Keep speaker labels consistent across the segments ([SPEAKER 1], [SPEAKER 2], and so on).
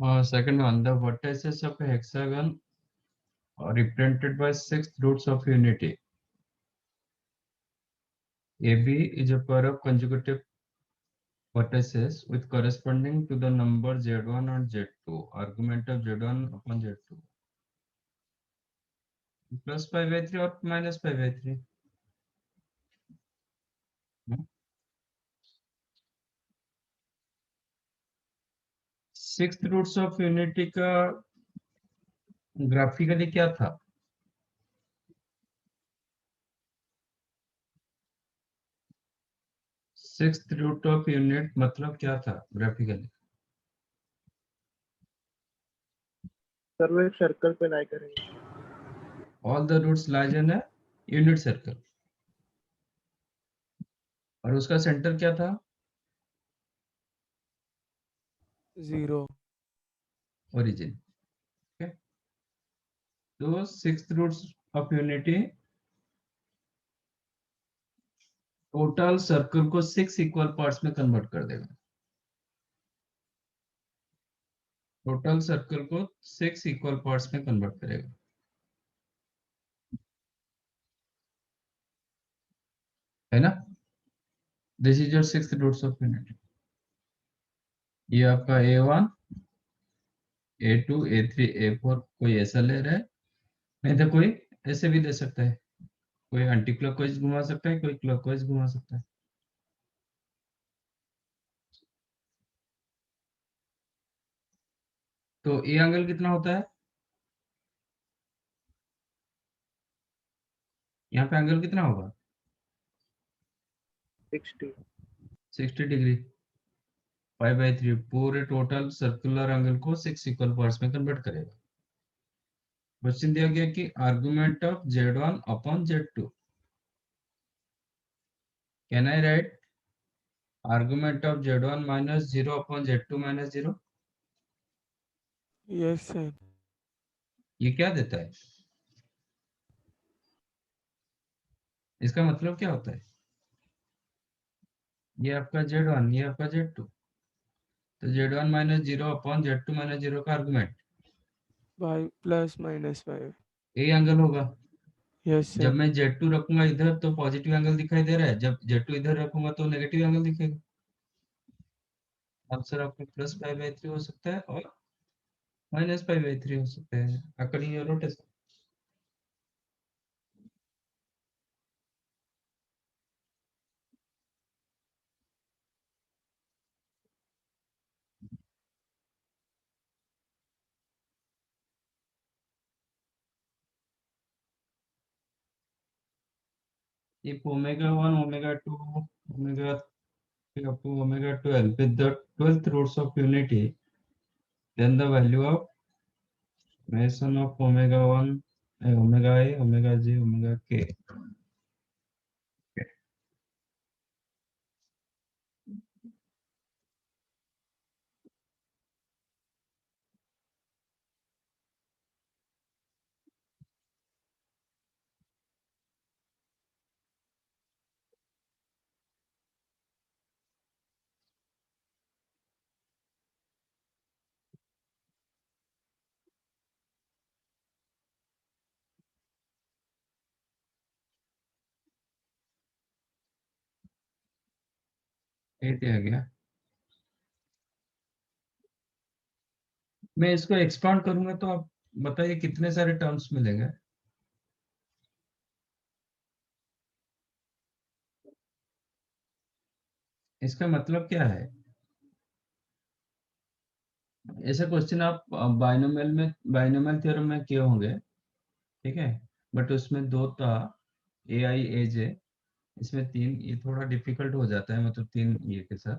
[SPEAKER 1] Second one, the vertices of a hexagon are represented by 6 roots of unity. AB is a pair of consecutive vertices with corresponding to the number Z1 and Z2, argument of Z1 upon Z2. Plus pi by 3 or minus pi by 3. Six roots of unity का graphically क्या था? Six root of unit मतलब क्या था graphically?
[SPEAKER 2] Sir वो एक circle पे lie करेंगे.
[SPEAKER 1] All the roots lies in a unit circle. और उसका सेंटर क्या था?
[SPEAKER 3] 0.
[SPEAKER 1] ओरिजिन. तो six roots of unity total circle को 6 इक्वल पार्ट्स में कन्वर्ट कर देगा. टोटल सर्कल को 6 इक्वल पार्ट्स में कन्वर्ट करेगा. है ना? This is your six roots of unity. ये आपका A1, A2, A3, A4 कोई ऐसा ले रहा है, नहीं तो कोई ऐसे भी दे सकता है. कोई एंटी क्लॉकवाइज घुमा सकता है, कोई क्लॉकवाइज घुमा सकता है. तो ए एंगल कितना होता है? यहाँ पे एंगल कितना होगा? 60 डिग्री. पाई बाई 3 पूरे टोटल सर्कुलर एंगल को 6 इक्वल पार्ट्स में कन्वर्ट करेगा. क्वेश्चन दिया गया कि argument of Z1 upon Z2. Can I right argument of Z1 minus 0 upon Z2 minus 0?
[SPEAKER 3] Yes, sir.
[SPEAKER 1] ये क्या देता है? इसका मतलब क्या होता है? ये आपका Z1, ये आपका Z2. तो Z1 minus 0 upon Z2 minus 0 का argument
[SPEAKER 3] By plus minus 5.
[SPEAKER 1] A angle होगा.
[SPEAKER 3] Yes, sir.
[SPEAKER 1] जब मैं Z2 रखूंगा इधर तो पॉजिटिव एंगल दिखाई दे रहा है, जब Z2 इधर रखूंगा तो नेगेटिव एंगल दिखेगा. आंसर आपका प्लस पाई बाई 3 हो सकता है और माइनस पाई बाई 3 हो सकता है according your rotation. If omega 1, omega 2, omega 3 up to omega 12 with the 12th roots of unity, then the value of summation of omega 1, omega A, omega J, omega K. ये दिया गया. मैं इसको expand करूंगा तो आप बताइए कितने सारे टर्म्स मिलेंगे? इसका मतलब क्या है? ऐसे क्वेश्चन आप बाइनोमियल थ्योरम में किए होंगे, ठीक है, बट उसमें 2 था AI AJ, इसमें 3. ये थोड़ा डिफिकल्ट हो जाता है, मतलब 3 ये के साथ.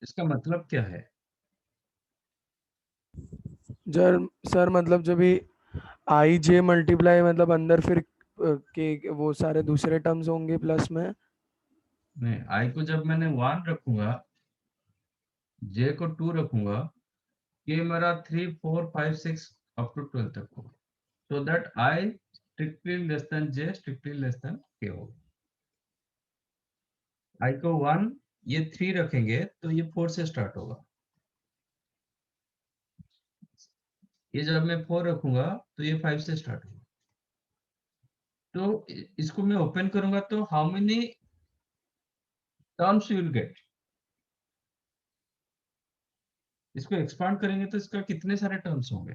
[SPEAKER 1] इसका मतलब क्या है?
[SPEAKER 3] सर मतलब जब भी आई जे मल्टीप्लाई मतलब अंदर फिर के वो सारे दूसरे टर्म्स होंगे प्लस में.
[SPEAKER 1] नहीं, I को जब मैंने 1 रखूंगा, J को 2 रखूंगा, K मेरा 3, 4, 5, 6 अप टू 12 तक होगा, so that I strictly less than J strictly less than K होगा. I को 1, ये 3 रखेंगे तो ये 4 से स्टार्ट होगा. ये जब मैं 4 रखूंगा तो ये 5 से स्टार्ट होगा। तो इसको मैं ओपन करूंगा तो how many terms you will get. इसको एक्सपांड करेंगे तो इसका कितने सारे टर्म्स होंगे।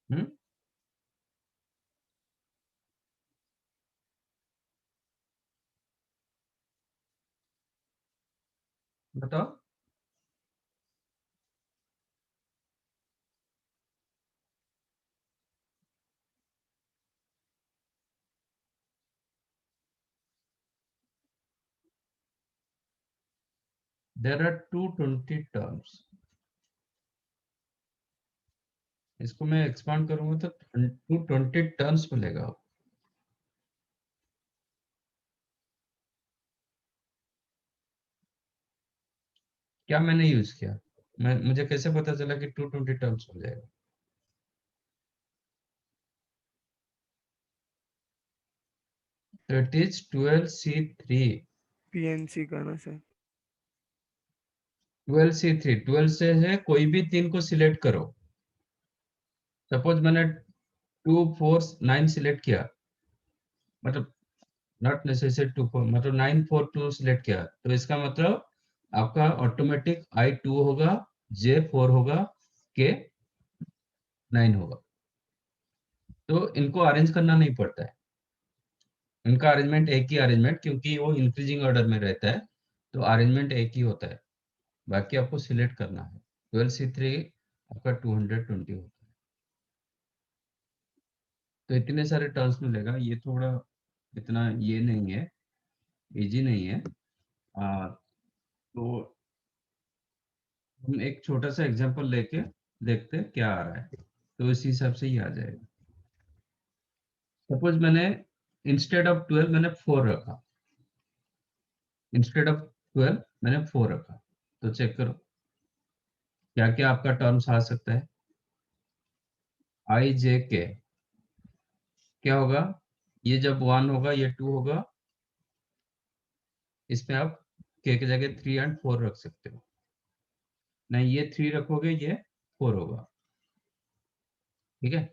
[SPEAKER 1] हम्म, बताओ। There are 220 terms. इसको मैं एक्सपांड करूंगा तो 220 टर्म्स मिलेगा। क्या मैंने यूज किया, मुझे कैसे पता चला कि 220 टर्म्स हो जाएगा। तो इट इज 12C3।
[SPEAKER 3] पीएनसी का ना सर?
[SPEAKER 1] 12C3, 12 से है कोई भी 3 को सिलेक्ट करो। सपोज मैंने 2 4 9 सिलेक्ट किया, मतलब नॉट नेसेसरी 2 4, मतलब 9 4 2 सिलेक्ट किया, तो इसका मतलब आपका ऑटोमेटिक I2 होगा, J4 होगा, K9 होगा। तो इनको अरेंज करना नहीं पड़ता है, इनका अरेंजमेंट एक ही अरेंजमेंट, क्योंकि वो इंक्रीजिंग ऑर्डर में रहता है, तो अरेंजमेंट एक ही होता है। बाकी आपको सिलेक्ट करना है। 12C3 आपका 220 होता है। तो इतने सारे टर्म्स मिलेगा, ये थोड़ा इतना ये नहीं है, इजी नहीं है। तो हम एक छोटा सा एग्जांपल लेके देखते हैं क्या आ रहा है, तो इस हिसाब से ही आ जाएगा। सपोज मैंने इंस्टेड ऑफ 12 मैंने 4 रखा, इंस्टेड ऑफ 12 मैंने 4 रखा, तो चेक करो क्या क्या आपका टर्म्स आ सकता है। I J K क्या होगा, ये जब 1 होगा ये 2 होगा, इसमें आप K की जगह 3 एंड 4 रख सकते हो। नहीं, ये 3 रखोगे ये 4 होगा, ठीक है।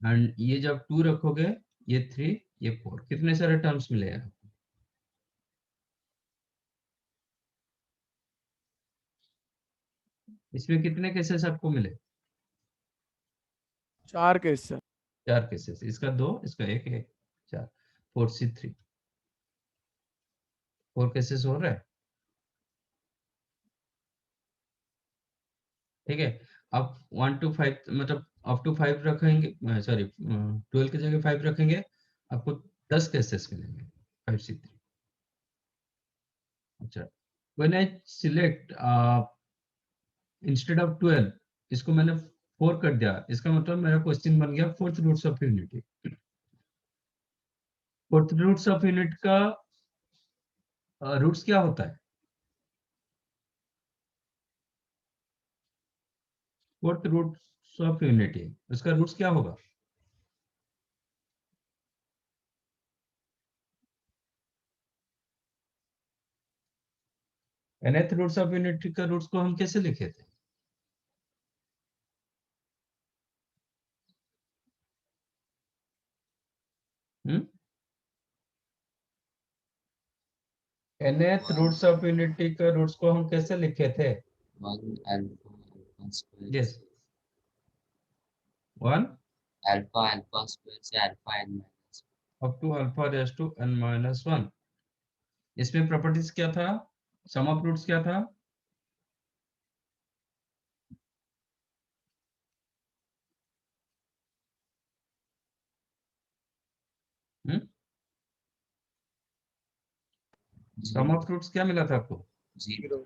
[SPEAKER 1] एंड ये जब 2 रखोगे ये 3 ये 4, कितने सारे टर्म्स मिलेगा। इसमें कितने केसेस आपको मिले,
[SPEAKER 3] 4 केस सर।
[SPEAKER 1] 4 केसेस, इसका 2 इसका 1 1 4, 4C3 4 केसेस हो रहा है, ठीक है। आप 1 to 5 मतलब अप टू 5 रखेंगे, सॉरी 12 की जगह 5 रखेंगे, आपको 10 केसेस मिलेंगे 5C3। अच्छा, when I select instead of 12, इसको मैंने 4 कर दिया, इसका मतलब मेरा क्वेश्चन बन गया fourth roots of unity. Fourth roots of unit का रूट्स क्या होता है, फोर्थ रूट्स ऑफ यूनिटी उसका रूट्स क्या होगा। nth रूट्स ऑफ यूनिटी का रूट्स को हम कैसे लिखे थे। nth रूट्स ऑफ यूनिटी का रूट्स को हम कैसे लिखे थे।
[SPEAKER 4] 1 alpha square
[SPEAKER 1] yes, 1
[SPEAKER 4] alpha square से alpha n minus
[SPEAKER 1] up to alpha raise to n-1। इसमें प्रॉपर्टीज क्या था, सम ऑफ रूट्स क्या था, सम
[SPEAKER 4] 0
[SPEAKER 1] ऑफ रूट्स क्या मिला था आपको,
[SPEAKER 4] 0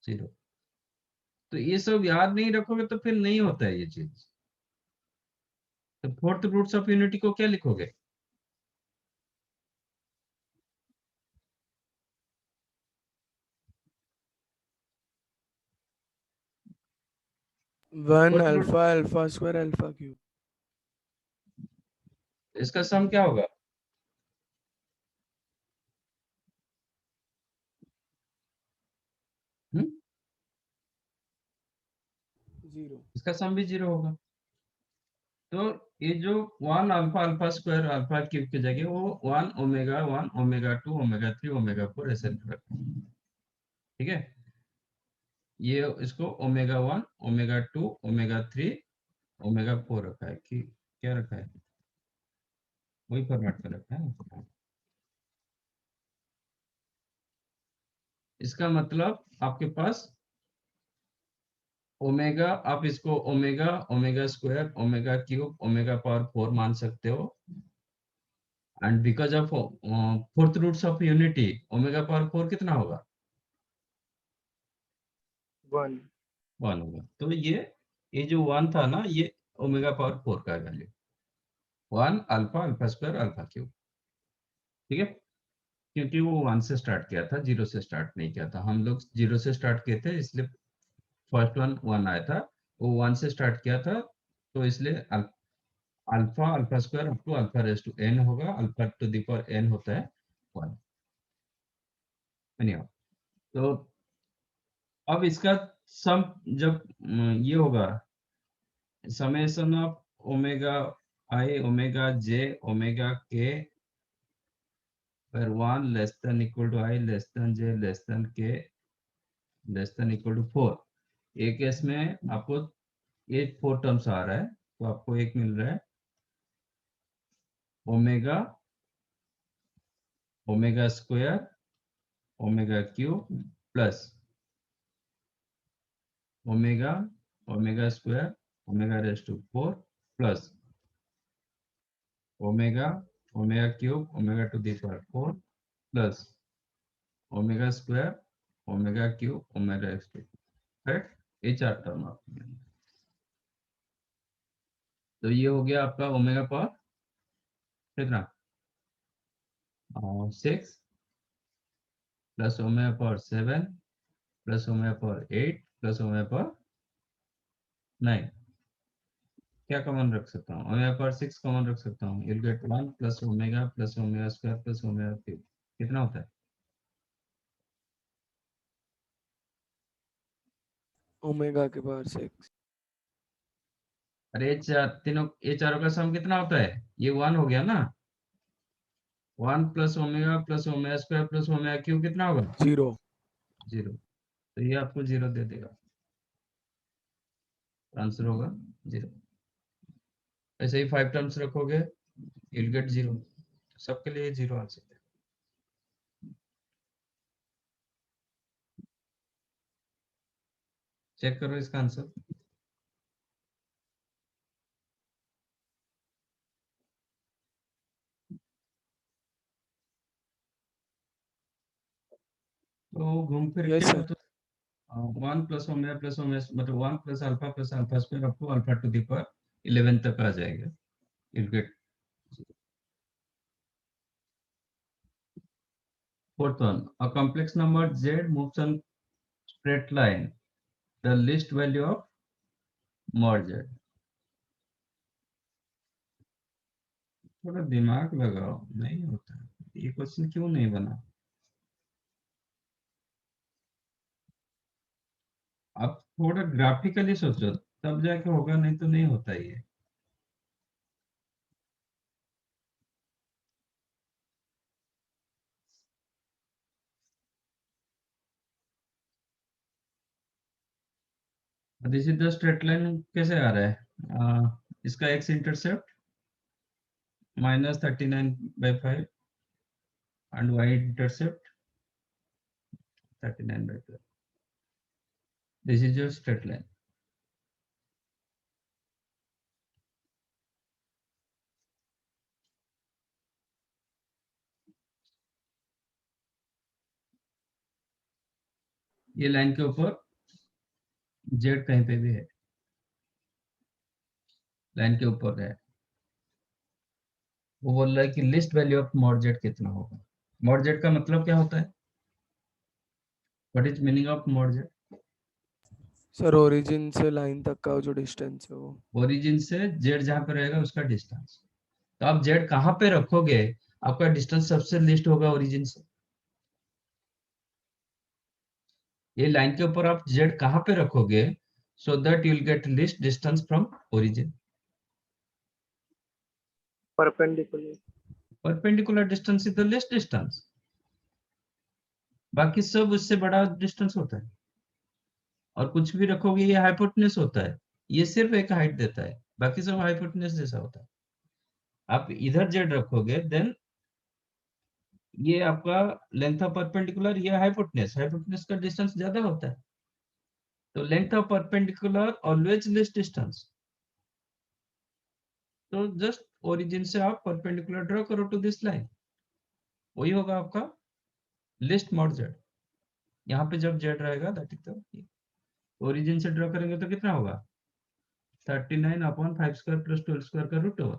[SPEAKER 1] 0। तो ये सब याद नहीं रखोगे तो फिर नहीं होता है ये चीज। तो फोर्थ रूट्स ऑफ यूनिटी को क्या लिखोगे,
[SPEAKER 3] 1
[SPEAKER 1] fourth root
[SPEAKER 3] alpha alpha square alpha cube.
[SPEAKER 1] इसका सम क्या होगा, इसका सम भी 0 होगा। तो ये जो 1 alpha alpha square alpha cube की जगह वो 1 ओमेगा 2 ओमेगा 3 ओमेगा 4 ऐसे रखा है। ठीक है, ये इसको ओमेगा 1 ओमेगा 2 ओमेगा 3 ओमेगा 4 रखा है कि क्या रखा है, वही फॉर्मेट में रखा है। इसका मतलब आपके पास ओमेगा, आप इसको omega omega square omega cube omega power 4 मान सकते हो, and because of fourth roots of unity omega power 4 कितना होगा,
[SPEAKER 2] 1।
[SPEAKER 1] 1 होगा। तो ये जो 1 था ना, ये ओमेगा पावर 4 का value 1 alpha alpha square alpha cube. ठीक है, क्योंकि वो 1 से स्टार्ट किया था, 0 से स्टार्ट नहीं किया था। हम लोग 0 से स्टार्ट किए थे, इसलिए फर्स्ट वन 1 आया था। वो 1 से स्टार्ट किया था, तो इसलिए alpha alpha square up to alpha raise to n होगा। Alpha to the power n होता है 1। तो अब इसका सम जब ये होगा, summation of omega I omega J omega के where 1 less than equal to I less than j less than k less than equal to 4। एक केस में आपको ये 4 टर्म्स आ रहा है, तो आपको एक मिल रहा है omega omega square omega cube plus omega omega square omega raise to 4 plus omega omega cube omega to the power 4 plus omega square omega cube omega raise to, correct. ये 4 टर्म आपको मिलेंगे। तो ये हो गया आपका ओमेगा पावर कितना, 6 plus omega power 7 plus omega power 8 plus omega power 9। क्या कॉमन रख सकता हूँ, ओमेगा पावर 6 कॉमन रख सकता हूँ। you'll get 1 plus omega square plus omega cube कितना होता है,
[SPEAKER 3] ओमेगा के पावर 6।
[SPEAKER 1] अरे ये चारों का सम कितना होता है, ये 1 हो गया ना। 1 plus omega square plus omega cube कितना होगा,
[SPEAKER 3] 0।
[SPEAKER 1] 0। तो ये आपको 0 दे देगा, आंसर होगा 0। ऐसे ही 5 टर्म्स रखोगे, you'll get 0। सबके लिए 0 आंसर है। चेक करो इसका आंसर। तो घूम फिर
[SPEAKER 3] यस
[SPEAKER 1] के
[SPEAKER 3] सर।
[SPEAKER 1] मतलब 1 प्लस ओमेगा मतलब 1 plus alpha square up to alpha to the power 11 तक आ जाएगा। you'll get fourth one, a complex number z moves on straight line, the least value of mod z। थोड़ा दिमाग लगाओ, नहीं होता ये क्वेश्चन, क्यों नहीं बना। आप थोड़ा ग्राफिकली सोचो, तब जाके होगा, नहीं तो नहीं होता ये। This is the straight line, कैसे आ रहा है, इसका x intercept -39/5 and y intercept 39/12। This is your straight line. ये लाइन के ऊपर जेड कहीं पे भी है, लाइन के ऊपर है। वो बोल रहा है कि least value of mod Z कितना होगा। मॉड जेड का मतलब क्या होता है, what is meaning of mod Z.
[SPEAKER 3] Sir origin से लाइन तक का जो डिस्टेंस है वो।
[SPEAKER 1] ओरिजिन से जेड जहां पे रहेगा उसका डिस्टेंस। तो आप जेड कहाँ पे रखोगे, आपका डिस्टेंस सबसे लिस्ट होगा ओरिजिन से। ये लाइन के ऊपर आप जेड कहाँ पे रखोगे, so that you will get least distance from origin.
[SPEAKER 2] Perpendicular.
[SPEAKER 1] Perpendicular distance is the least distance. बाकी सब उससे बड़ा डिस्टेंस होता है, और कुछ भी रखोगे ये हाइपोटेन्यूज होता है, ये सिर्फ एक हाइट देता है, बाकी सब हाइपोटेन्यूज जैसा होता है। आप इधर जेड रखोगे देन ये आपका लेंथ ऑफ परपेंडिकुलर, ये हाइपोटेन्यूज, हाइपोटेन्यूज का डिस्टेंस ज्यादा होता है, तो length of perpendicular always less distance. तो जस्ट ओरिजिन से आप परपेंडिकुलर ड्रॉ करो टू दिस लाइन, वही होगा आपका लिस्ट मॉड जेड। यहाँ पे जब जेड रहेगा दैट इज द ओरिजिन से ड्रॉ करेंगे तो कितना होगा 39/5 स्क्वायर प्लस 12 स्क्वायर का रूट ओवर।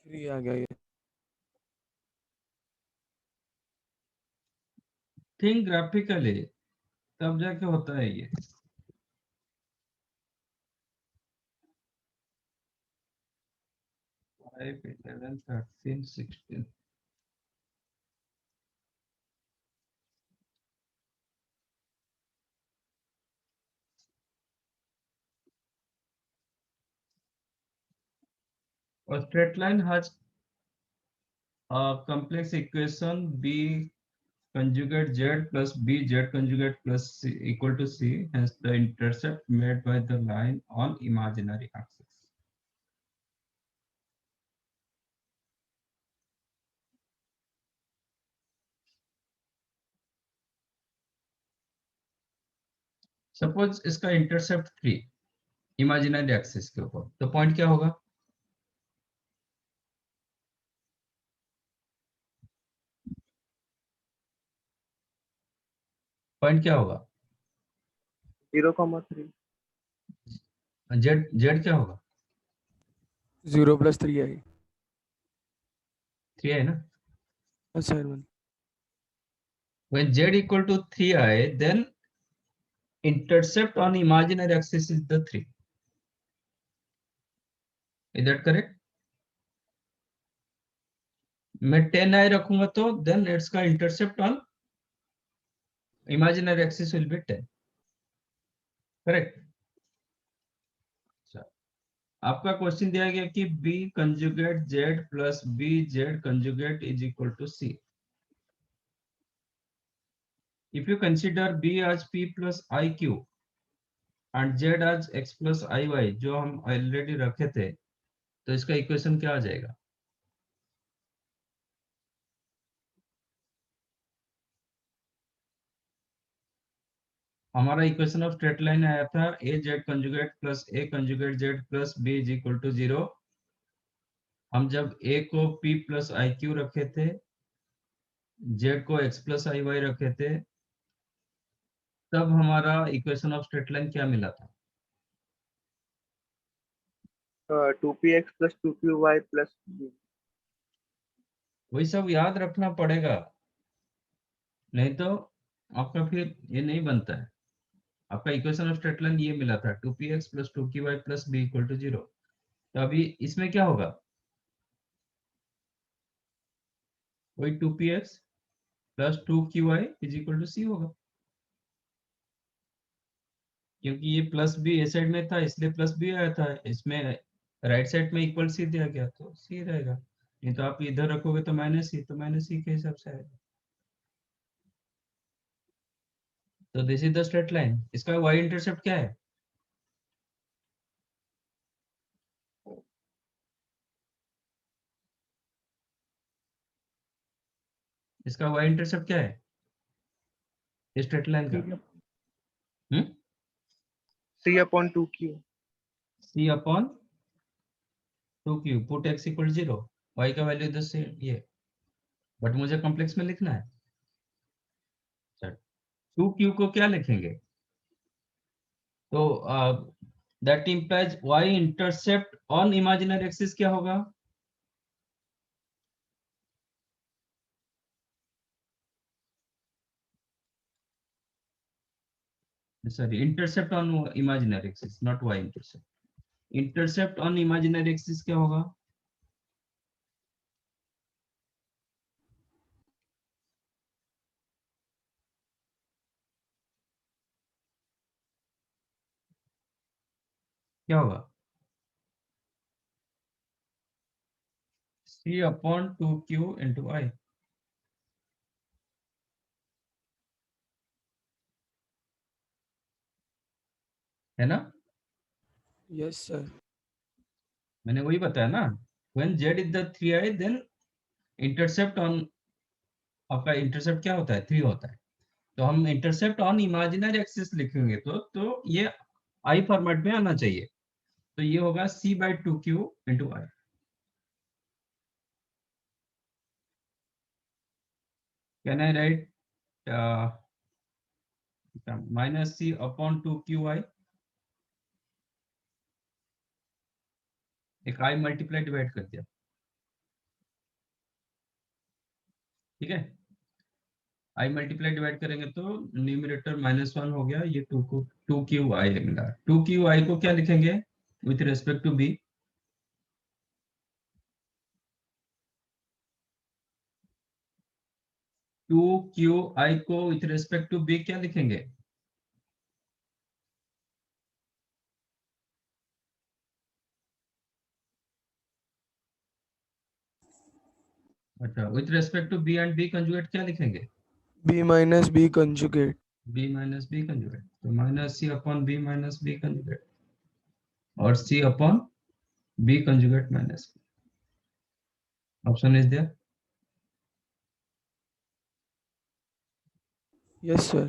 [SPEAKER 3] 3 आ गया ये।
[SPEAKER 1] थिंक ग्राफिकली, तब जाके होता है ये। फाइव 11 13 16 और straight line has a complex equation b conjugate z plus b z conjugate plus c equal to c, hence the intercept made by the line on imaginary axis. Suppose इसका intercept 3 imaginary axis के ऊपर, तो point क्या होगा? Point क्या होगा?
[SPEAKER 2] 0,3.
[SPEAKER 1] Z, Z क्या होगा?
[SPEAKER 3] 0 + 3 आई।
[SPEAKER 1] 3 है ना?
[SPEAKER 3] Assignment.
[SPEAKER 1] When z equal to 3i, then intercept on imaginary axis is the 3. Is that correct? मैं 10i रखूंगा तो then इसका intercept on imaginary axis will be 10. Correct? अच्छा, आपका क्वेश्चन दिया गया कि b conjugate z plus b z conjugate is equal to c. If you consider b as p plus iq and z as x plus iy, जो हम already रखे थे, तो इसका इक्वेशन क्या आ जाएगा? हमारा इक्वेशन ऑफ स्ट्रेट लाइन आया था a z conjugate plus a conjugate z plus b is equal to 0। हम जब ए को p प्लस आई क्यू रखे थे, जेड को x प्लस आई वाई रखे थे, तब हमारा इक्वेशन ऑफ स्ट्रेट लाइन क्या मिला था?
[SPEAKER 2] 2px plus 2qy plus b.
[SPEAKER 1] वही सब याद रखना पड़ेगा, नहीं तो आपका फिर ये नहीं बनता है। आपका इक्वेशन ऑफ स्ट्रेट लाइन ये मिला था 2px plus 2qy plus b equal to 0। तो अभी इसमें क्या होगा? वही 2px plus 2qy is equal to c होगा, क्योंकि ये प्लस बी ए साइड में था इसलिए प्लस बी आया था, इसमें राइट साइड में इक्वल सी दिया गया तो सी रहेगा। नहीं तो आप इधर रखोगे तो माइनस सी, तो माइनस सी के हिसाब से आएगा। तो this is the straight line. इसका वाई इंटरसेप्ट क्या है? इसका वाई इंटरसेप्ट क्या है इस स्ट्रेट लाइन का?
[SPEAKER 2] c/2q.
[SPEAKER 1] C upon 2q, put x equal 0, y का वैल्यू इधर से ये, बट मुझे कॉम्प्लेक्स में लिखना है। 2q को क्या लिखेंगे? तो that implies y intercept on imaginary axis क्या होगा? Sorry, intercept on imaginary axis, not y intercept. Intercept on imaginary axis क्या होगा? क्या होगा? C अपॉन 2Q इंटू आई, है ना?
[SPEAKER 3] Yes sir.
[SPEAKER 1] मैंने वही बताया ना, when z is the 3i then intercept on, आपका इंटरसेप्ट क्या होता है? 3 होता है। तो हम इंटरसेप्ट ऑन इमेजिनरी एक्सिस लिखेंगे तो ये आई फॉर्मेट में आना चाहिए। तो ये होगा C/2Q into I. Can I right -C upon 2QI, एक आई मल्टीप्लाई डिवाइड कर दिया, ठीक है। आई मल्टीप्लाई डिवाइड करेंगे तो न्यूमरेटर -1 हो गया, ये 2QI मिला। 2QI को क्या लिखेंगे with respect to B? 2QI को विथ रेस्पेक्ट टू बी क्या लिखेंगे? अच्छा, with respect to B and B conjugate क्या लिखेंगे?
[SPEAKER 3] B minus B conjugate.
[SPEAKER 1] B minus B conjugate, तो -C upon B minus B conjugate, और C upon B conjugate minus B. Option is there.
[SPEAKER 3] Yes sir.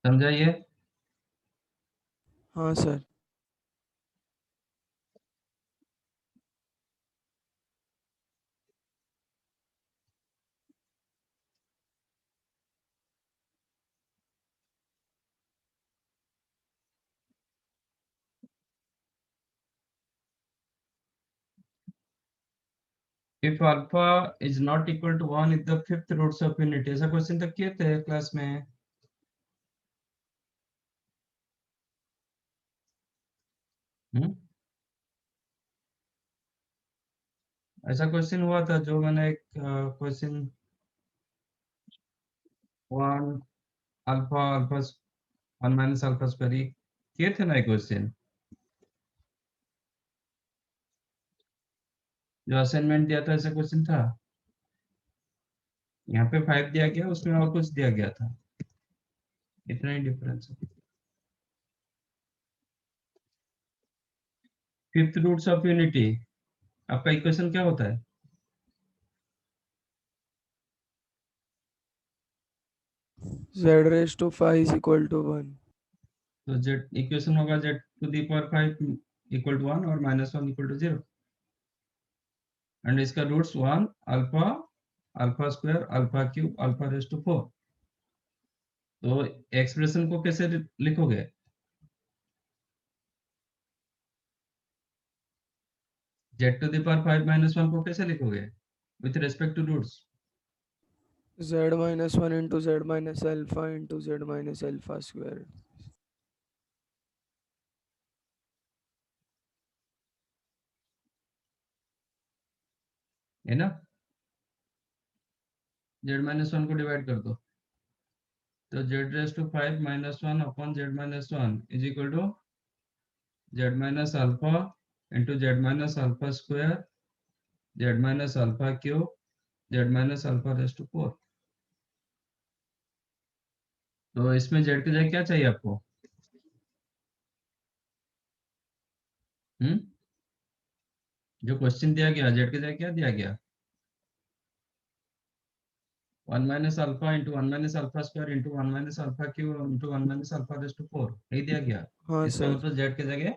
[SPEAKER 1] समझाइए।
[SPEAKER 3] हाँ sir.
[SPEAKER 1] If alpha is not equal to 1 is the fifth roots of unity, ऐसा question तक किए थे class में। हम्म, ऐसा question हुआ था जो मैंने एक question 1 alpha alpha 1 minus alpha square किए थे ना एक क्वेश्चन, जो असाइनमेंट दिया था, ऐसा क्वेश्चन था। यहाँ पे 5 दिया गया, उसमें और कुछ दिया गया था, इतना ही डिफरेंस है। फिफ्थ रूट्स ऑफ यूनिटी, आपका इक्वेशन क्या होता है?
[SPEAKER 3] z raise to 5 is equal to 1।
[SPEAKER 1] तो जेड इक्वेशन होगा z⁵ इक्वल टू 1 और -1 इक्वल टू 0, एंड इसका roots 1 alpha alpha square alpha cube alpha raise to 4। तो एक्सप्रेशन को कैसे लिखोगे? z⁵ -1 को कैसे लिखोगे with respect to roots?
[SPEAKER 3] z minus 1 into z minus alpha into z minus alpha square.
[SPEAKER 1] है ना? z-1 को डिवाइड कर दो, तो z⁵ -1 upon z-1 is equal to z minus alpha into z minus alpha square z minus alpha cube z minus alpha raise to 4। तो इसमें z की जगह क्या चाहिए आपको? हम्म, जो क्वेश्चन दिया गया z की जगह क्या दिया गया? 1 minus alpha into 1 minus alpha square into 1 minus alpha cube into 1 minus alpha raise to 4, यही दिया गया।
[SPEAKER 3] हाँ
[SPEAKER 1] इसका
[SPEAKER 3] सर।
[SPEAKER 1] मतलब z की जगह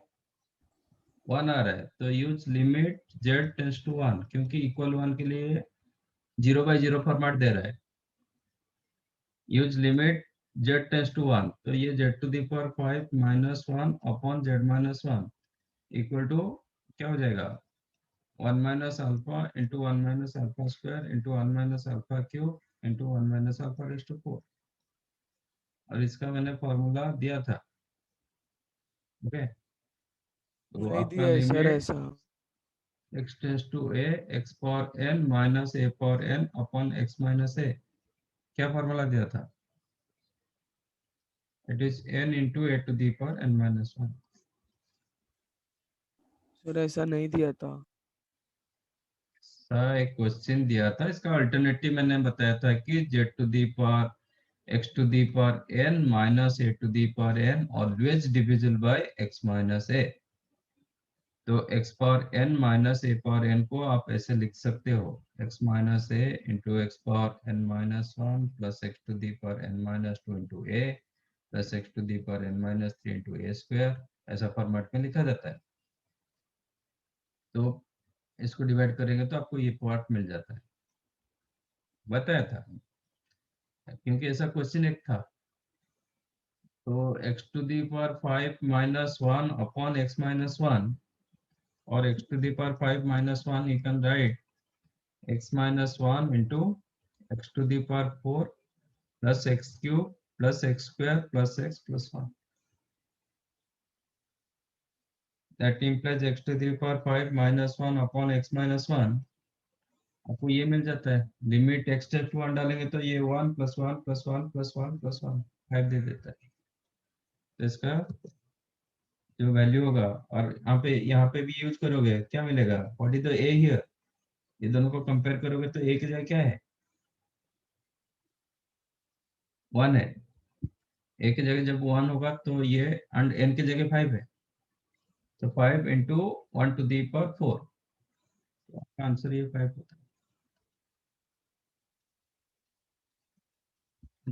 [SPEAKER 1] 1 आ रहा है, तो use limit z tends to 1, क्योंकि इक्वल 1 के लिए 0/0 फॉर्मेट दे रहा है। Use limit z tends to 1, तो ये z⁵ minus 1 upon z minus 1 equal to क्या हो जाएगा? 1 minus alpha into 1 minus alpha square into 1 minus alpha cube into 1 minus alpha raise to 4। और इसका मैंने फॉर्मूला दिया था। ओके, तो
[SPEAKER 3] नहीं
[SPEAKER 1] आपका
[SPEAKER 3] दिया है सर
[SPEAKER 1] लिमिट
[SPEAKER 3] ऐसा।
[SPEAKER 1] x tends to a x power n minus a power n upon x minus a, क्या फॉर्मूला दिया था? It is n into a to the power n minus 1.
[SPEAKER 3] Sir ऐसा नहीं दिया था।
[SPEAKER 1] एक क्वेश्चन दिया था, इसका अल्टरनेटिव मैंने बताया था कि z to the power x to the power n minus a to the power n always divisible by x minus a. तो x power n minus a power n को आप ऐसे लिख सकते हो, x minus a into x power n minus 1 plus x to the power n minus 2 into a plus x to the power n minus 3 into a square, ऐसा format में लिखा जाता है। तो इसको डिवाइड करेंगे तो आपको ये पार्ट मिल जाता है, बताया था क्योंकि ऐसा क्वेश्चन एक था। तो x to the power 5 minus 1 upon x minus 1 और x to the power 5 minus 1 you can write x minus 1 into x to the power 4 plus x cube plus x square plus x plus 1. That implies x to the power 5 minus 1 upon x minus 1. आपको ये मिल जाता है, limit x tends to 1 डालेंगे तो ये 1 plus 1 plus 1 plus 1 plus 1 5 दे देता है। तो इसका जो वैल्यू होगा, और यहाँ पे भी यूज करोगे क्या मिलेगा, what is the a here, ये दोनों को कंपेयर करोगे तो a की जगह क्या है, 1 है। ए की जगह जब 1 होगा तो ये एंड एन की जगह 5 है, तो 5 इंटू 1 टू दी पावर 4, तो आपका आंसर ये 5 होता है।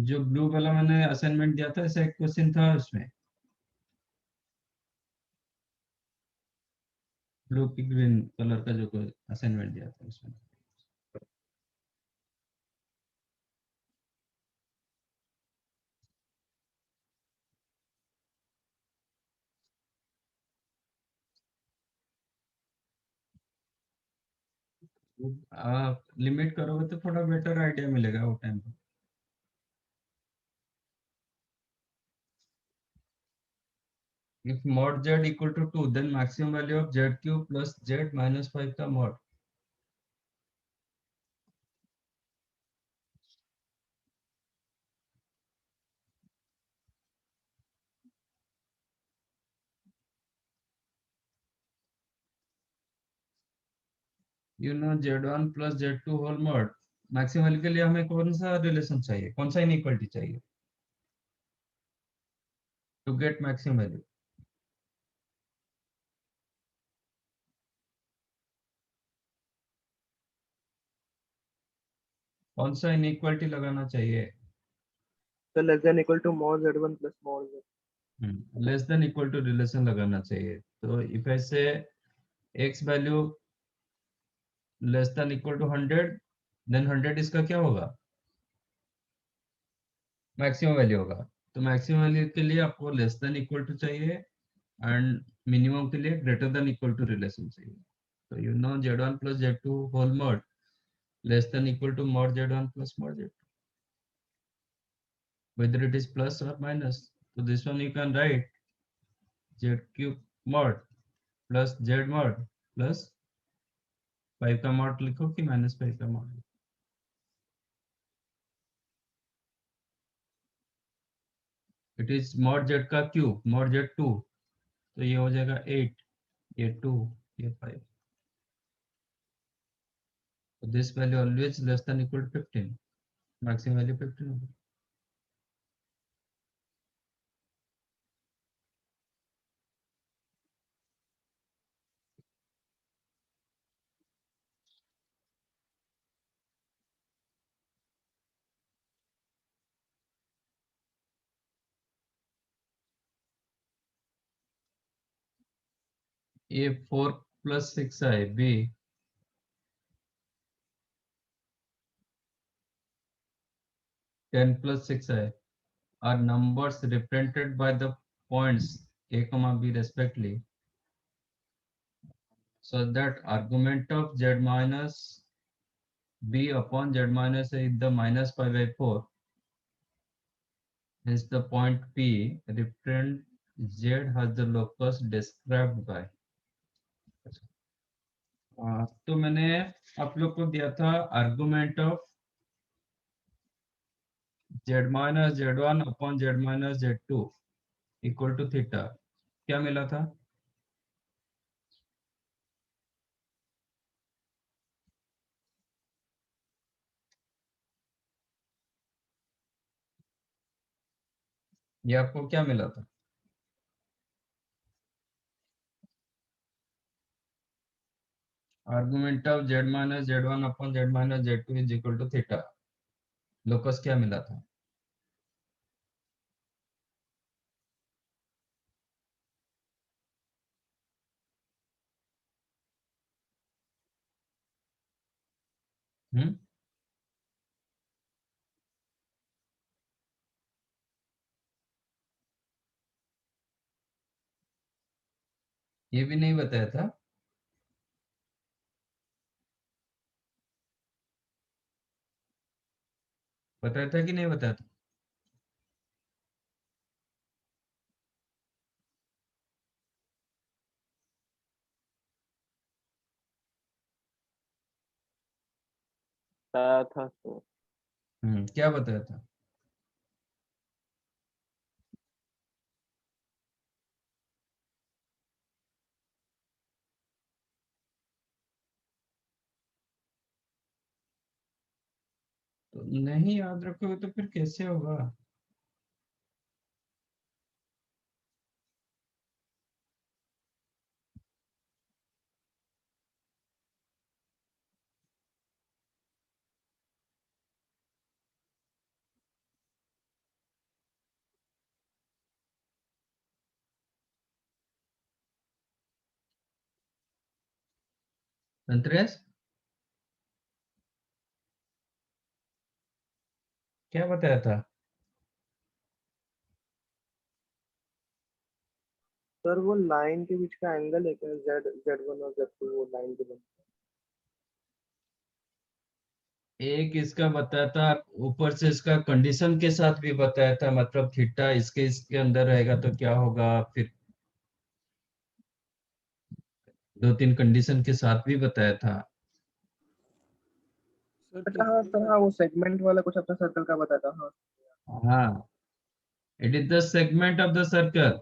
[SPEAKER 1] जो ब्लू वाला मैंने असाइनमेंट दिया था, ऐसा एक क्वेश्चन था उसमें, ब्लू की ग्रीन कलर का जो असाइनमेंट दिया था उसमें। आप लिमिट करोगे तो थोड़ा बेटर आइडिया मिलेगा वो टाइम पे। If mod z equal to 2, then maximum value of z cube plus z minus 5 का mod. You know z1 plus z2 whole mod. Maximum value के लिए हमें कौन सा रिलेशन चाहिए, कौन सा इनइक्वालिटी चाहिए टू गेट मैक्सिमम वैल्यू? कौन सा इनइक्वालिटी लगाना चाहिए?
[SPEAKER 2] So less than equal to mod z1 plus mod z.
[SPEAKER 1] Less than equal to relation लगाना चाहिए। तो if I say x value less than equal to 100, then 100 इसका क्या होगा, मैक्सिमम वैल्यू होगा। तो मैक्सिमम वैल्यू के लिए आपको लेस देन इक्वल टू चाहिए एंड मिनिमम के लिए greater than equal to relation चाहिए। तो you know z1 plus z2 whole mod less than equal to mod z1 plus mod z2, whether it is plus or minus. So this one you can write z cube mod plus z mod plus 5 का mod लिखो कि minus 5 का mod। It is mod z का cube mod z2, तो ये हो जाएगा 8, ये 2, ये 5। तो this value always less than equal to 15, maximum value 15 होगा। ये 4 plus 6 है b, 10 plus 6 है, are numbers represented by the points a comma b respectively, so that argument of z minus b upon z minus a is the minus pi by 4, hence the point p represent z has the locus described by। तो मैंने आप लोग को दिया था argument of z minus z one upon z minus z two equal to theta, क्या मिला था? ये आपको क्या मिला था? Argument of z minus z one upon z minus z two is equal to theta, locus क्या मिला था? हम्म, ये भी नहीं बताया था? बताया था कि नहीं बताया था?
[SPEAKER 2] बताया था तो।
[SPEAKER 1] क्या बताया था? तो नहीं याद रखोगे तो फिर कैसे होगा? संतरेश, क्या बताया था?
[SPEAKER 2] सर वो लाइन के बीच का एंगल है क्या, जेड जेड वन और जेड टू, वो लाइन के बीच।
[SPEAKER 1] एक इसका बताया था, ऊपर से इसका कंडीशन के साथ भी बताया था, मतलब थीटा इसके अंदर रहेगा तो क्या होगा, फिर दो तीन कंडीशन के साथ भी बताया था।
[SPEAKER 3] सर
[SPEAKER 2] अच्छा हाँ
[SPEAKER 3] टेक्निक
[SPEAKER 2] सर, हाँ वो सेगमेंट वाला कुछ अपना सर्कल का बताया था, हाँ।
[SPEAKER 1] हाँ, it is the segment of the circle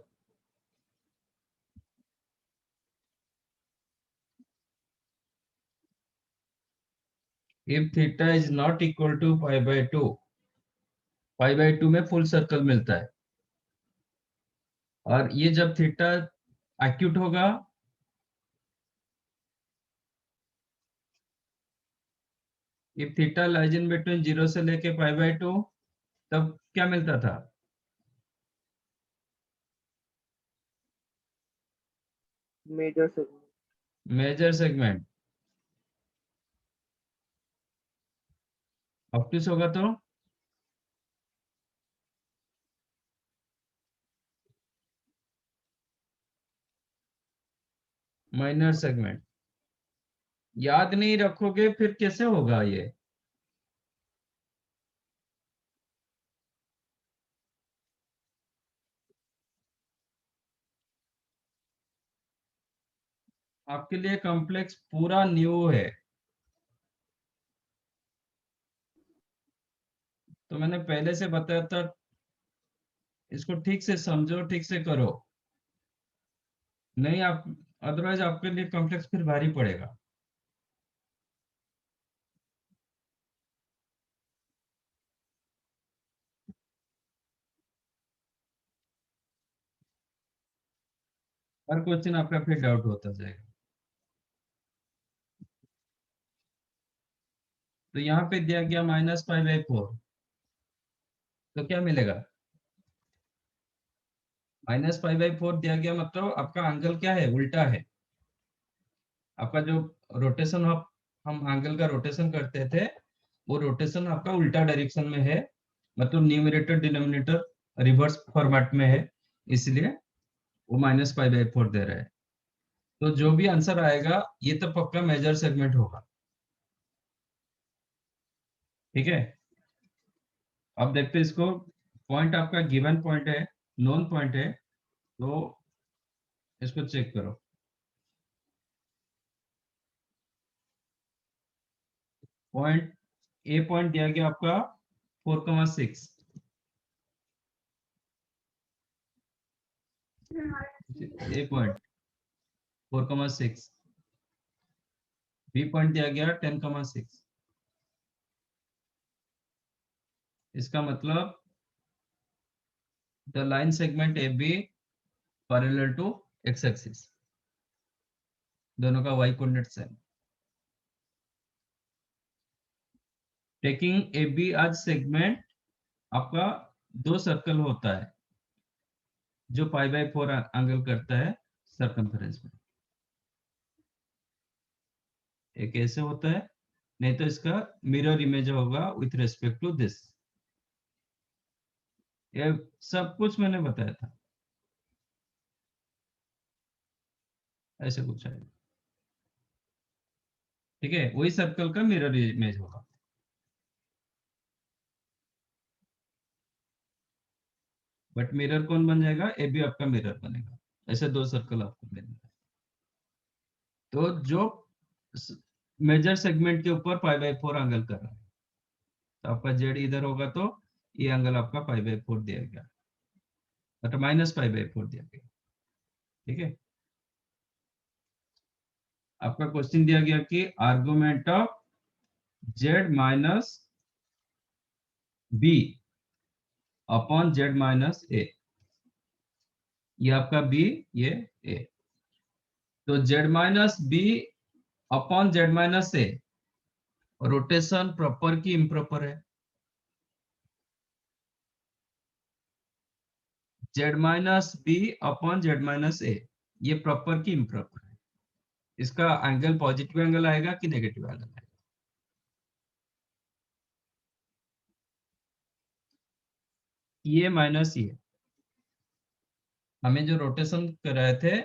[SPEAKER 1] if theta is not equal to pi by two. Pi by two में फुल सर्कल मिलता है, और ये जब थीटा एक्यूट होगा, if theta lies in between zero से लेके पाई बाय टू, तब क्या मिलता था?
[SPEAKER 2] Major segment.
[SPEAKER 1] Major segment. Obtuse होगा तो माइनर सेगमेंट। याद नहीं रखोगे फिर कैसे होगा ये? आपके लिए कॉम्प्लेक्स पूरा न्यू है, तो मैंने पहले से बताया था, इसको ठीक से समझो, ठीक से करो, नहीं आप, अदरवाइज आपके लिए कॉम्प्लेक्स फिर भारी पड़ेगा। हर क्वेश्चन आपका फिर डाउट होता जाएगा। तो यहाँ पे दिया गया -π/4, तो क्या मिलेगा? -π/4 दिया गया, मतलब आपका एंगल क्या है, उल्टा है। आपका जो रोटेशन, हम एंगल का रोटेशन करते थे, वो रोटेशन आपका उल्टा डायरेक्शन में है, मतलब न्यूमरेटर डिनोमिनेटर रिवर्स फॉर्मेट में है, इसलिए वो -π/4 दे रहा है। तो जो भी आंसर आएगा ये तो पक्का मेजर सेगमेंट होगा। ठीक है, अब देखते हैं इसको। पॉइंट आपका गिवन पॉइंट है, नोन पॉइंट है, तो इसको चेक करो। पॉइंट ए पॉइंट दिया गया आपका 4,6, ए पॉइंट 4,6, बी पॉइंट दिया गया 10,6। इसका मतलब the line segment A B parallel to x axis, दोनों का y coordinate same. Taking A B as segment, आपका दो सर्कल होता है जो π/4 एंगल करता है सर्कमफेरेंस में। एक ऐसे होता है, नहीं तो इसका मिरर इमेज होगा विथ रेस्पेक्ट टू दिस। ये सब कुछ मैंने बताया था, ऐसे कुछ है। ठीक है, वही सर्कल का मिरर इमेज होगा। बट मिरर कौन बन जाएगा? ए बी आपका मिरर बनेगा। ऐसे दो सर्कल आपको मिलेंगे। तो जो मेजर सेगमेंट के ऊपर π/4 एंगल कर रहा है, तो आपका जेड इधर होगा तो ये एंगल आपका π/4 दिया गया, मतलब -π/4 दिया गया। ठीक है, आपका क्वेश्चन दिया गया कि argument of z minus B upon z minus a, ये आपका बी, ये ए। तो z minus B upon z minus a rotation proper की इम्प्रॉपर है? Z minus B upon z minus a, ये प्रॉपर की इम्प्रॉपर है? इसका एंगल पॉजिटिव एंगल आएगा कि नेगेटिव एंगल आएगा? ये माइनस ये, हमें जो रोटेशन कर रहे थे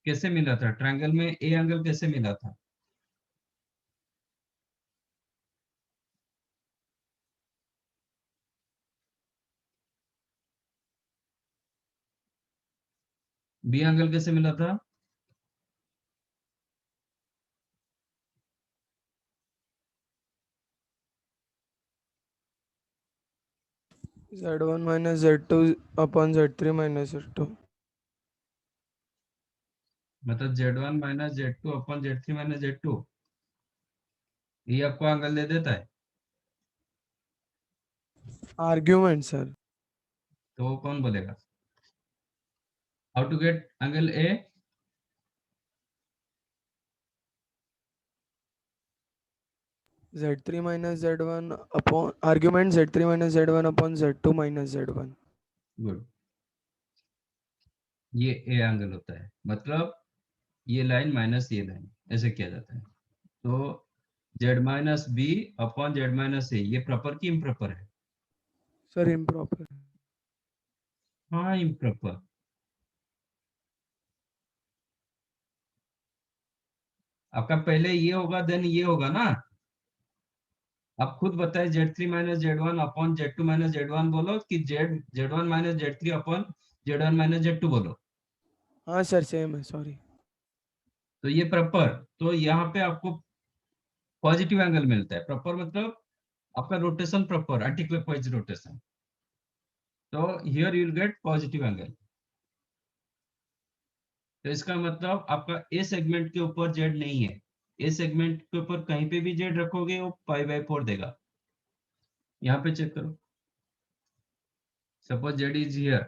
[SPEAKER 1] कैसे मिला था? ट्रायंगल में ए एंगल कैसे मिला था? बी एंगल कैसे मिला था?
[SPEAKER 3] Z1 minus Z2 upon Z3 minus Z2।
[SPEAKER 1] मतलब Z1 minus Z2 upon Z3 minus Z2, ये आपको एंगल दे देता है।
[SPEAKER 3] Argument sir.
[SPEAKER 1] तो वो कौन बोलेगा? How to get angle A?
[SPEAKER 3] Z3 minus Z1 upon argument Z3 minus Z1 upon Z2 minus Z1।
[SPEAKER 1] Good, ये ए एंगल होता है, मतलब ये लाइन माइनस ये लाइन, ऐसे किया जाता है। तो z minus B upon z minus a, ये प्रॉपर की इम्प्रॉपर है?
[SPEAKER 3] Sir improper.
[SPEAKER 1] हाँ, इम्प्रॉपर। आपका पहले ये होगा देन ये होगा ना। आप खुद बताए Z3 minus Z1 upon Z2 minus Z1 बोलो कि Z1 minus Z3 upon Z1 minus Z2 बोलो।
[SPEAKER 3] हाँ सर सेम है, सॉरी।
[SPEAKER 1] तो ये प्रॉपर, तो यहाँ पे आपको पॉजिटिव एंगल मिलता है। प्रॉपर मतलब आपका rotation proper, anti clockwise rotation. तो here you will get positive angle. तो इसका मतलब आपका ए सेगमेंट के ऊपर जेड नहीं है। ए सेगमेंट के ऊपर कहीं पे भी जेड रखोगे वो π/4 देगा। यहाँ पे चेक करो, suppose z is here,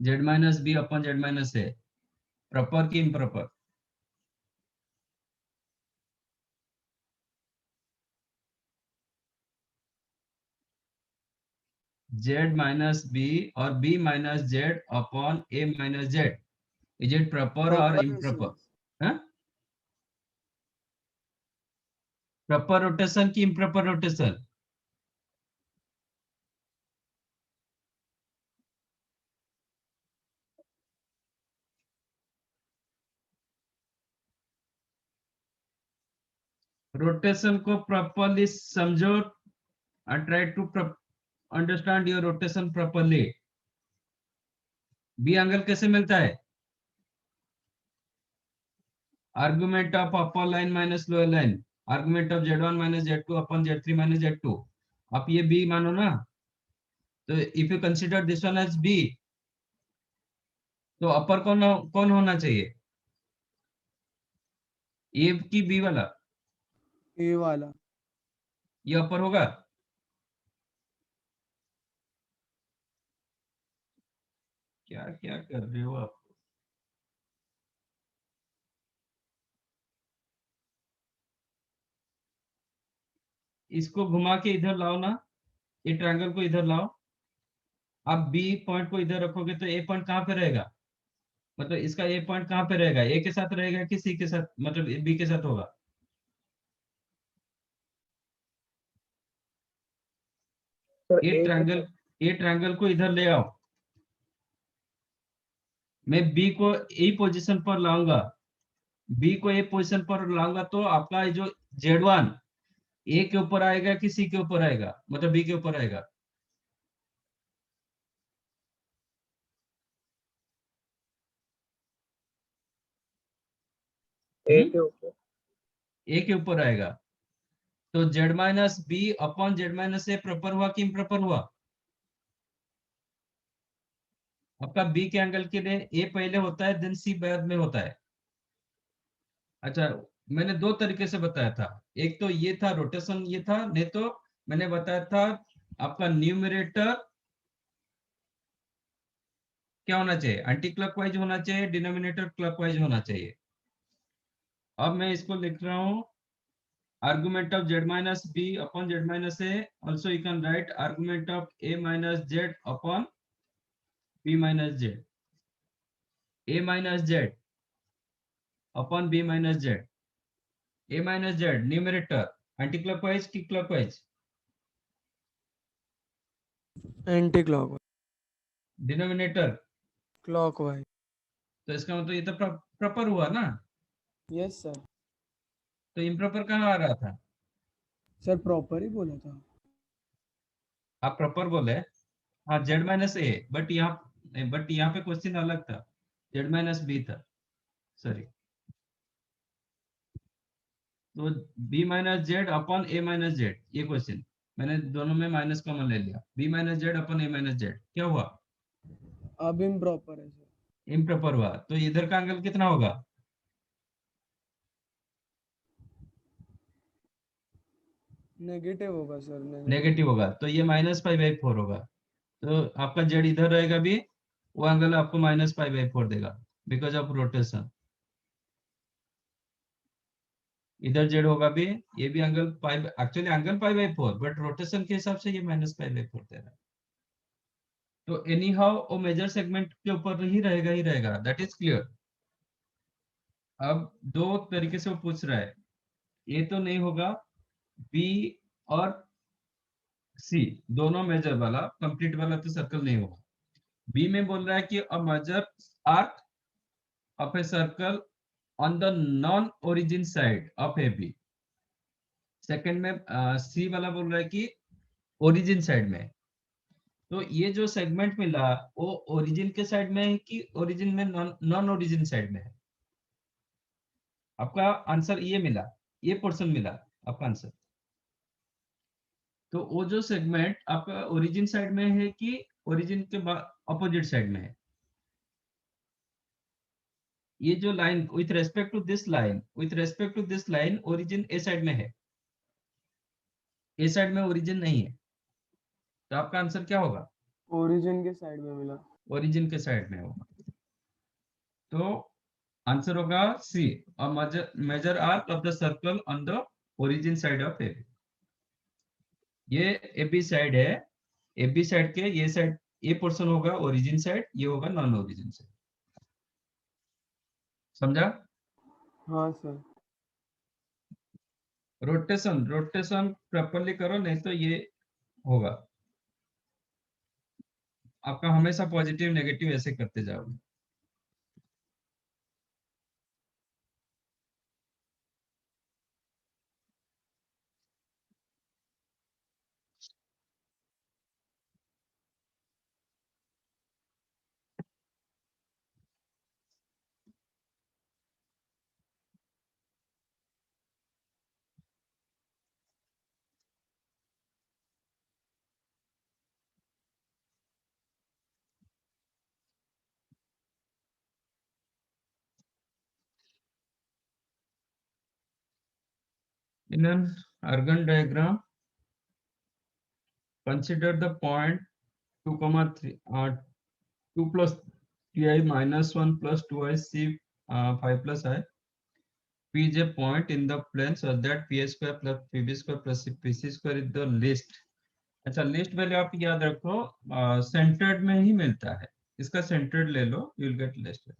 [SPEAKER 1] z minus B upon z minus A, proper की इम्प्रॉपर? जेड माइनस बी और B minus z upon A minus z, is it proper और
[SPEAKER 3] प्रॉपर है
[SPEAKER 1] इम्प्रॉपर?
[SPEAKER 3] सर।
[SPEAKER 1] प्रॉपर रोटेशन की improper rotation? Rotation को properly समझो and try to understand your rotation properly. B angle कैसे मिलता है? Argument of upper line minus lower line, argument of Z1 minus Z2 upon Z3 minus Z2 आप ये B मानो ना, तो if you consider this one as B, तो upper कौन होना चाहिए, ए की बी वाला?
[SPEAKER 3] ए वाला।
[SPEAKER 1] ये अपर होगा। क्या क्या कर रहे हो आप? इसको घुमा के इधर लाओ ना, ये ट्रायंगल को इधर लाओ। आप बी पॉइंट को इधर रखोगे तो ए पॉइंट कहाँ पे रहेगा, मतलब इसका ए पॉइंट कहाँ पे रहेगा, ए के साथ रहेगा कि सी के साथ, मतलब बी के साथ होगा?
[SPEAKER 2] सर
[SPEAKER 1] ये
[SPEAKER 2] ए के
[SPEAKER 1] ट्रायंगल, ये ट्रायंगल को इधर ले आओ। मैं बी को ए पोजीशन पर लाऊंगा, बी को ए पोजीशन पर लाऊंगा, तो आपका ये जो Z1 ए के ऊपर आएगा कि सी के ऊपर आएगा, मतलब बी के ऊपर आएगा?
[SPEAKER 2] ए
[SPEAKER 1] हम्म,
[SPEAKER 2] के ऊपर।
[SPEAKER 1] ए के ऊपर आएगा। तो Z-B अपॉन Z-A प्रॉपर हुआ कि इम्प्रॉपर हुआ? आपका बी के एंगल के लिए ए पहले होता है, देन सी बाद में होता है। अच्छा, मैंने दो तरीके से बताया था, एक तो ये था रोटेशन, ये था, नहीं तो मैंने बताया था आपका न्यूमरेटर क्या होना चाहिए, एंटी क्लॉकवाइज होना चाहिए, डिनोमिनेटर क्लॉकवाइज होना चाहिए। अब मैं इसको लिख रहा हूँ, argument of z minus b upon z minus a, also you can write argument of a minus z upon b minus z, a minus z upon b minus z, a minus z numerator anti clockwise की clockwise,
[SPEAKER 3] anti clock,
[SPEAKER 1] denominator,
[SPEAKER 3] clockwise.
[SPEAKER 1] तो इसका मतलब ये तो proper हुआ ना,
[SPEAKER 3] yes sir.
[SPEAKER 1] तो improper कहाँ आ रहा था?
[SPEAKER 3] सर प्रॉपर ही बोला था।
[SPEAKER 1] आप प्रॉपर बोले, हाँ जेड माइनस ए, बट यहाँ पे क्वेश्चन अलग था, जेड माइनस बी था, सॉरी। तो B minus z upon A minus Z, ये क्वेश्चन मैंने दोनों में माइनस कॉमन ले लिया, B minus z upon A minus Z, क्या हुआ?
[SPEAKER 3] अब इम्प्रॉपर है सर।
[SPEAKER 1] इम्प्रॉपर हुआ, तो इधर का एंगल कितना होगा?
[SPEAKER 3] नेगेटिव होगा सर,
[SPEAKER 1] नेगेटिव होगा, तो ये -π/4 होगा। तो आपका जेड इधर रहेगा भी, वो एंगल आपको -π/4 देगा, बिकॉज ऑफ रोटेशन। इधर जेड होगा भी, ये भी angle pi, actually angle π/4, but rotation के हिसाब से ये -π/4 दे रहा है। तो एनी हाउ वो मेजर सेगमेंट के ऊपर ही रहेगा, दैट इज क्लियर। अब दो तरीके से वो पूछ रहा है, ये तो नहीं होगा, बी और सी दोनों मेजर वाला, कंप्लीट वाला तो सर्कल नहीं होगा। बी में बोल रहा है कि a major arc of a circle on the non origin side of A B. Second में सी वाला बोल रहा है कि ओरिजिन साइड में। तो ये जो सेगमेंट मिला, वो ओरिजिन के साइड में है कि ओरिजिन में नॉन ओरिजिन साइड में है? आपका आंसर ये मिला, ये पोर्शन मिला आपका आंसर। तो वो जो सेगमेंट आपका ओरिजिन साइड में है कि ओरिजिन के अपोजिट साइड में है? ये जो line with respect to this line, with respect to this line origin A side में है, ए साइड में ओरिजिन नहीं है, तो आपका आंसर क्या होगा?
[SPEAKER 3] ओरिजिन के साइड में मिला।
[SPEAKER 1] ओरिजिन के साइड में होगा, तो आंसर होगा c, a major arc of the circle on the origin side of a. ये ए बी साइड है, ए बी साइड के ये साइड, ये पोर्शन होगा ओरिजिन साइड, ये होगा नॉन ओरिजिन साइड। समझा?
[SPEAKER 3] हाँ सर।
[SPEAKER 1] रोटेशन रोटेशन प्रॉपरली करो, नहीं तो ये होगा आपका हमेशा पॉजिटिव नेगेटिव ऐसे करते जाओगे। In an Argand diagram, consider the point 2 comma 3 2 plus 3i minus 1 plus 2i c 5 plus i. P is a point in the plane so that p square plus pb square plus pc square is the least. अच्छा, least value आप याद रखो, centred में ही मिलता है, इसका centred ले लो, you will get least.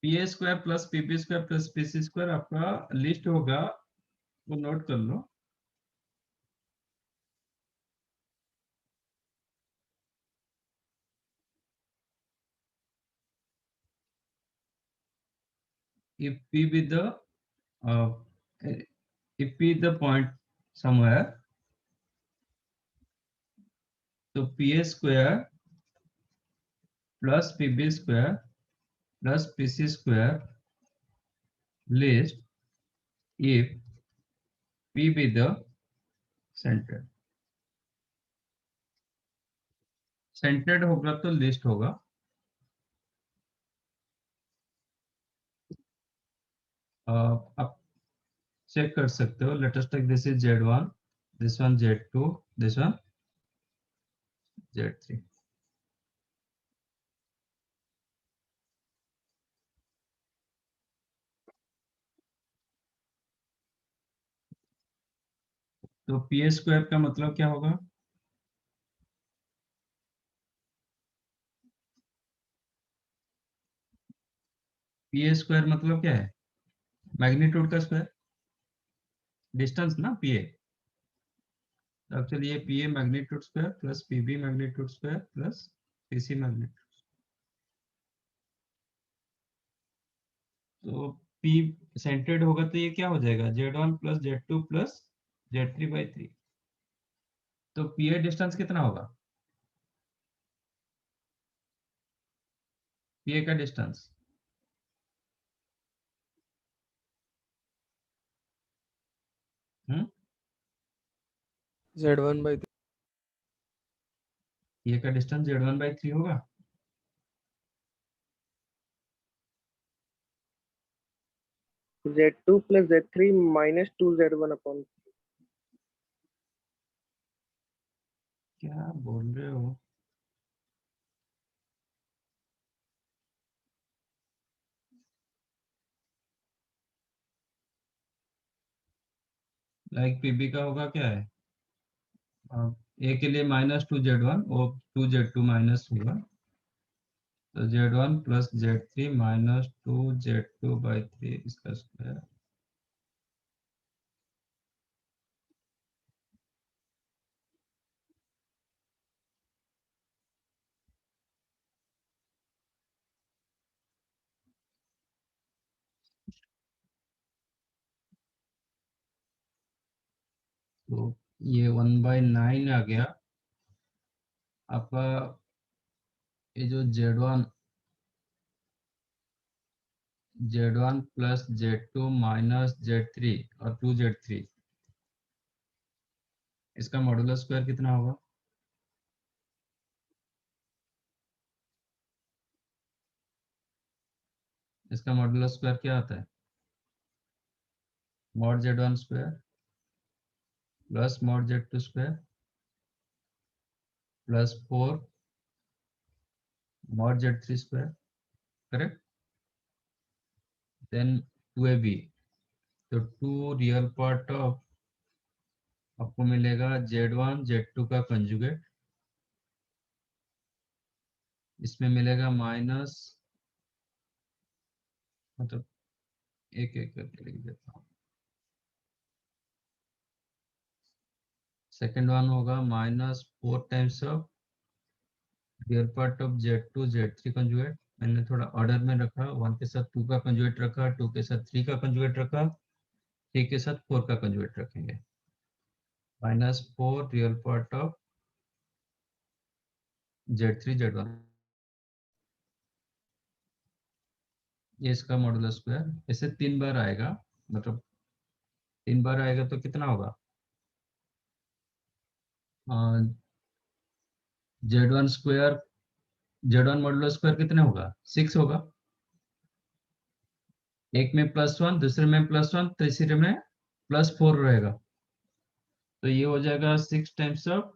[SPEAKER 1] P A square plus p b square plus p c square आपका लिस्ट होगा, वो नोट कर लो। if p be the uh, if p is the point somewhere, so pa square plus pb square plus pc square list if p be the centered. Centred होगा तो least होगा। आप चेक कर सकते हो, let us take this is Z1, this one Z2, this one Z3। तो P square का मतलब क्या होगा? पी स्क्वायर मतलब क्या है? मैग्नीट्यूड का स्क्वायर, डिस्टेंस ना पी ए। अब चलिए P A magnitude square plus P B magnitude square plus P C magnitude. तो पी सेंटर्ड होगा तो ये क्या हो जाएगा? Z1 plus Z2 plus Z3/3। तो पी ए डिस्टेंस कितना होगा? पी ए का डिस्टेंस
[SPEAKER 3] Z1/3।
[SPEAKER 1] ये का डिस्टेंस Z1/3 होगा।
[SPEAKER 2] Z2 plus Z3 minus 2Z1 upon
[SPEAKER 1] क्या बोल रहे हो? लाइक पीबी का होगा क्या है? ए के लिए -2Z1 और 2Z2 माइनस होगा, तो Z1 plus Z3 minus 2Z2/3 इसका स्क्वायर। तो ये 1/9 आ गया आपका। ये जो Z1 plus Z2 minus Z3 और 2Z3, इसका मॉडुलर स्क्वायर कितना होगा? इसका मॉडुलर स्क्वायर क्या आता है? Mod Z1 square plus mod Z2 square plus 4 mod Z3 square, correct. Then 2ab, तो 2 रियल पार्ट ऑफ आपको मिलेगा Z1 Z2 का कंजुगेट, इसमें मिलेगा माइनस, मतलब एक एक करके लिख देता हूँ। सेकेंड वन होगा -4 times of real part of Z2 Z3 conjugate. मैंने थोड़ा ऑर्डर में रखा, 1 के साथ 2 का कंजुगेट रखा, 2 के साथ 3 का कंजुगेट रखा, 3 के साथ 4 का कंजुगेट रखेंगे। -4 real part of Z3 Z1, ये इसका मॉडुलर स्क्वायर। ऐसे 3 बार आएगा, मतलब 3 बार आएगा तो कितना होगा? Z1 square, Z1 modular square कितने होगा? 6 होगा। एक में +1, दूसरे में +1, तीसरे में +4 रहेगा। तो ये हो जाएगा 6 times of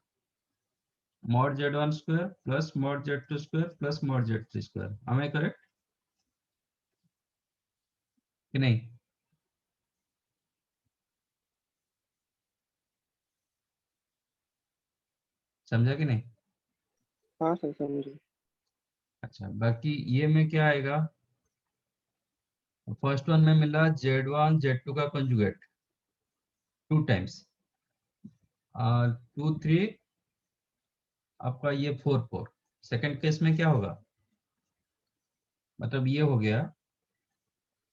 [SPEAKER 1] mod z1 square plus mod z2 square plus mod z3 square. am I correct कि नहीं? समझा कि नहीं?
[SPEAKER 2] हाँ सर समझ गए।
[SPEAKER 1] अच्छा, बाकी ये में क्या आएगा? फर्स्ट वन में मिला z1 z2 का कंजुगेट 2 टाइम्स 2 3 आपका ये 4 4। सेकंड केस में क्या होगा? मतलब ये हो गया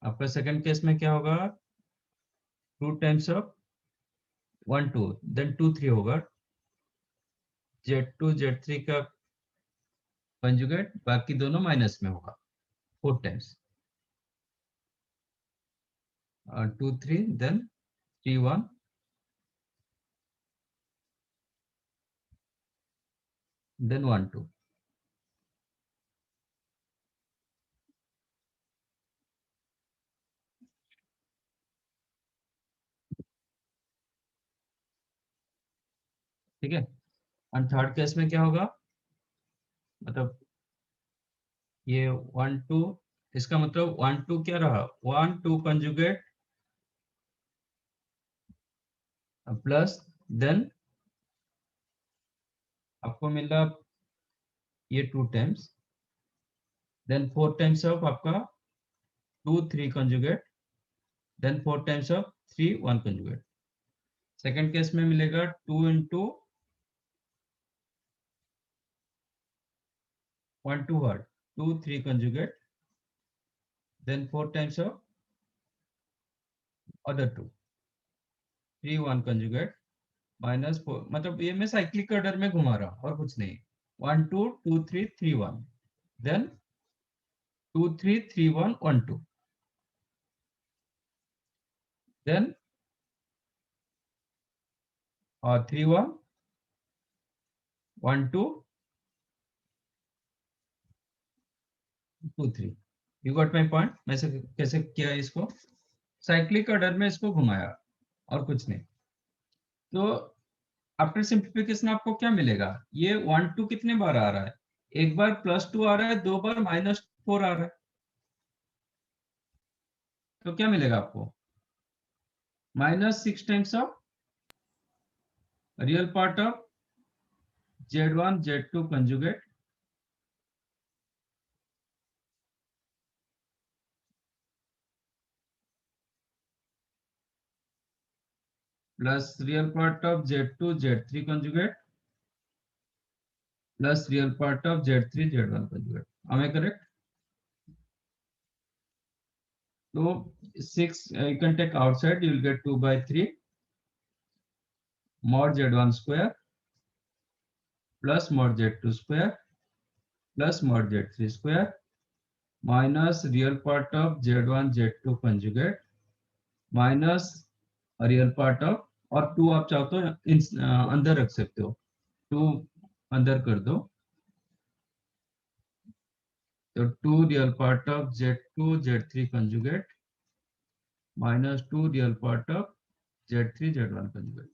[SPEAKER 1] आपका। सेकंड केस में क्या होगा? 2 टाइम्स ऑफ 1 2 देन 2 3 होगा z2 z3 का कंजुगेट, बाकी दोनों माइनस में होगा 4 टाइम्स 2 3 देन 3 1 देन 1 2। ठीक है। एंड थर्ड केस में क्या होगा? मतलब ये 1 2, इसका मतलब 1 2 क्या रहा? 1 2 कंजुगेट प्लस देन आपको मिला ये 2 टाइम्स देन 4 टाइम्स ऑफ आपका 2 3 conjugate then 4 times of 3 1 conjugate. Second case में मिलेगा 2 into 1 2 word 2 3 conjugate then 4 times of other 2 3 1 conjugate -4। मतलब ये मैं साइक्लिक ऑर्डर में घुमा रहा हूँ और कुछ नहीं। 1 2 2 3 3 1 देन 2 3 3 1 1 2 देन 3 1 1 2 2 3। You got my point? मैं से कैसे किया इसको? साइक्लिक ऑर्डर में इसको घुमाया और कुछ नहीं। तो आफ्टर सिंप्लीफिकेशन आपको क्या मिलेगा? ये 1 2 कितने बार आ रहा है? एक बार +2 आ रहा है, दो बार -4 आ रहा है। तो क्या मिलेगा आपको? -6 times of real part of z1 z2 conjugate plus real part of z2 z3 conjugate plus real part of z3 z1 conjugate. am I correct? So 6 you can take outside, you will get 2 by 3 mod z1 square plus mod z2 square plus mod z3 square minus real part of z1 z2 conjugate minus real part of, और 2 आप चाहो तो अंदर रख सकते हो, 2 अंदर कर दो। तो 2 real part of z2 z3 conjugate minus 2 real part of z3 z1 conjugate.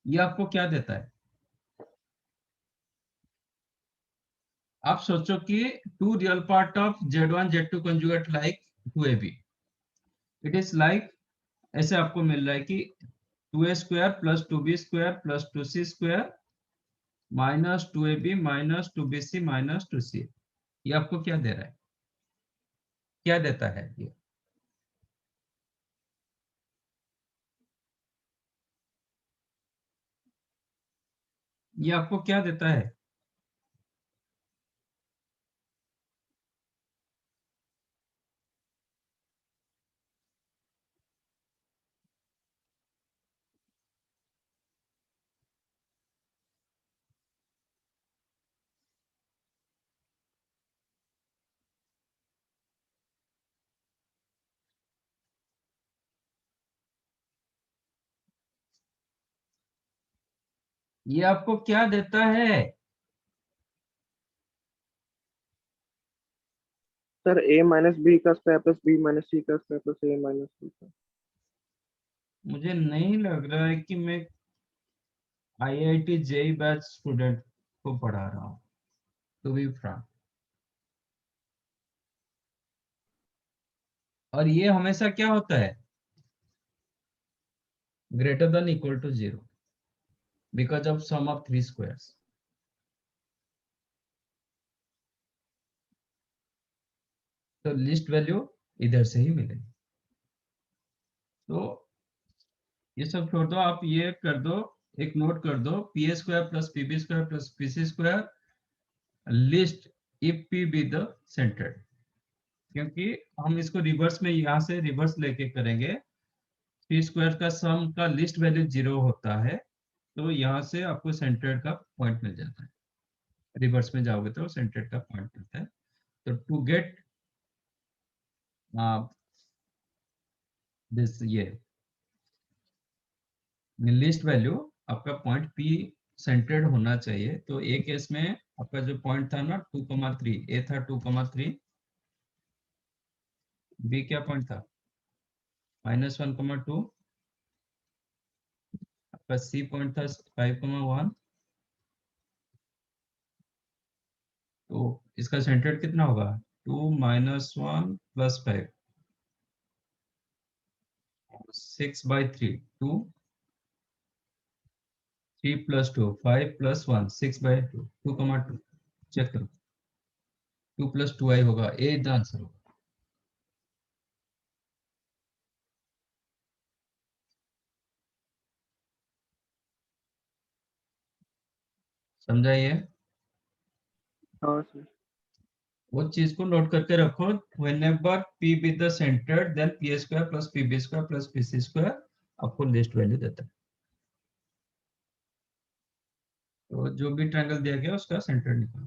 [SPEAKER 1] ये आपको क्या देता है? आप सोचो कि 2 real part of z1 z2 conjugate like 2ab। It is like ऐसे आपको मिल रहा है कि 2a square plus 2b square plus 2c square minus 2ab minus 2bc minus 2c। ये आपको क्या दे रहा है? क्या देता है ये? ये आपको क्या देता है? ये आपको क्या देता है?
[SPEAKER 2] सर a माइनस बी का square plus b minus c का square plus a minus b का।
[SPEAKER 1] मुझे नहीं लग रहा है कि मैं IIT जेई बैच स्टूडेंट को पढ़ा रहा हूँ, टू बी फ्रैंक। और ये हमेशा क्या होता है, greater than equal to 0 because of sum of 3 squares. तो लिस्ट वैल्यू इधर से ही मिलेगी। तो ये सब छोड़ दो, आप ये कर दो, एक नोट कर दो, P A square plus P B square plus P C square least if P be the centred. क्योंकि हम इसको रिवर्स में यहाँ से रिवर्स लेके करेंगे, पी स्क्वायर का सम का लिस्ट वैल्यू 0 होता है, तो यहाँ से आपको सेंटर्ड का पॉइंट मिल जाता है। रिवर्स में जाओगे तो सेंटर्ड का पॉइंट मिलता है। तो टू गेट दिस ये लिस्ट वैल्यू आपका पॉइंट पी सेंटर्ड होना चाहिए। तो एक केस में आपका जो पॉइंट था ना 2,3, ए था 2,3, बी क्या पॉइंट था -1,2, आपका सी पॉइंट था 5,1। तो इसका सेंटर्ड कितना होगा 2 - 1 + 5, 6/3, 2, 3 + 2, 5 + 1, 6/2, 2,2। चेक करो, 2 + 2i होगा, ए द आंसर होगा। समझा ये?
[SPEAKER 2] हाँ सर।
[SPEAKER 1] वो चीज को नोट करके रखो, whenever p be the center then p square plus pb square plus pc square आपको लिस्ट वैल्यू देता है। तो जो भी ट्रायंगल दिया गया उसका सेंटर निकालो।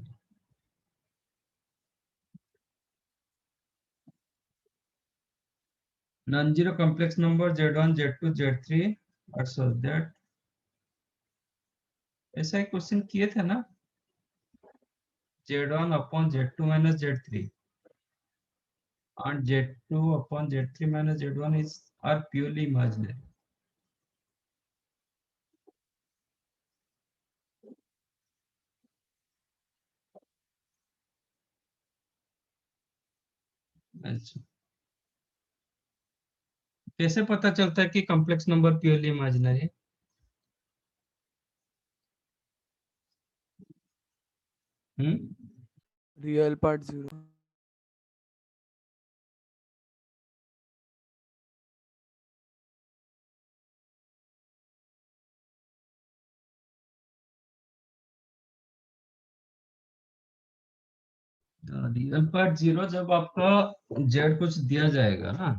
[SPEAKER 1] Non zero complex number z1 z2 z3 और सो दैट, ऐसा एक क्वेश्चन किए थे ना, z1 upon z2 minus z3 and z2 upon z3 minus z1 is are purely imaginary। अच्छा, कैसे पता चलता है कि कॉम्प्लेक्स नंबर प्योरली इमेजिनरी है?
[SPEAKER 3] Real part 0।
[SPEAKER 1] रियल पार्ट 0 जब आपका z कुछ दिया जाएगा ना,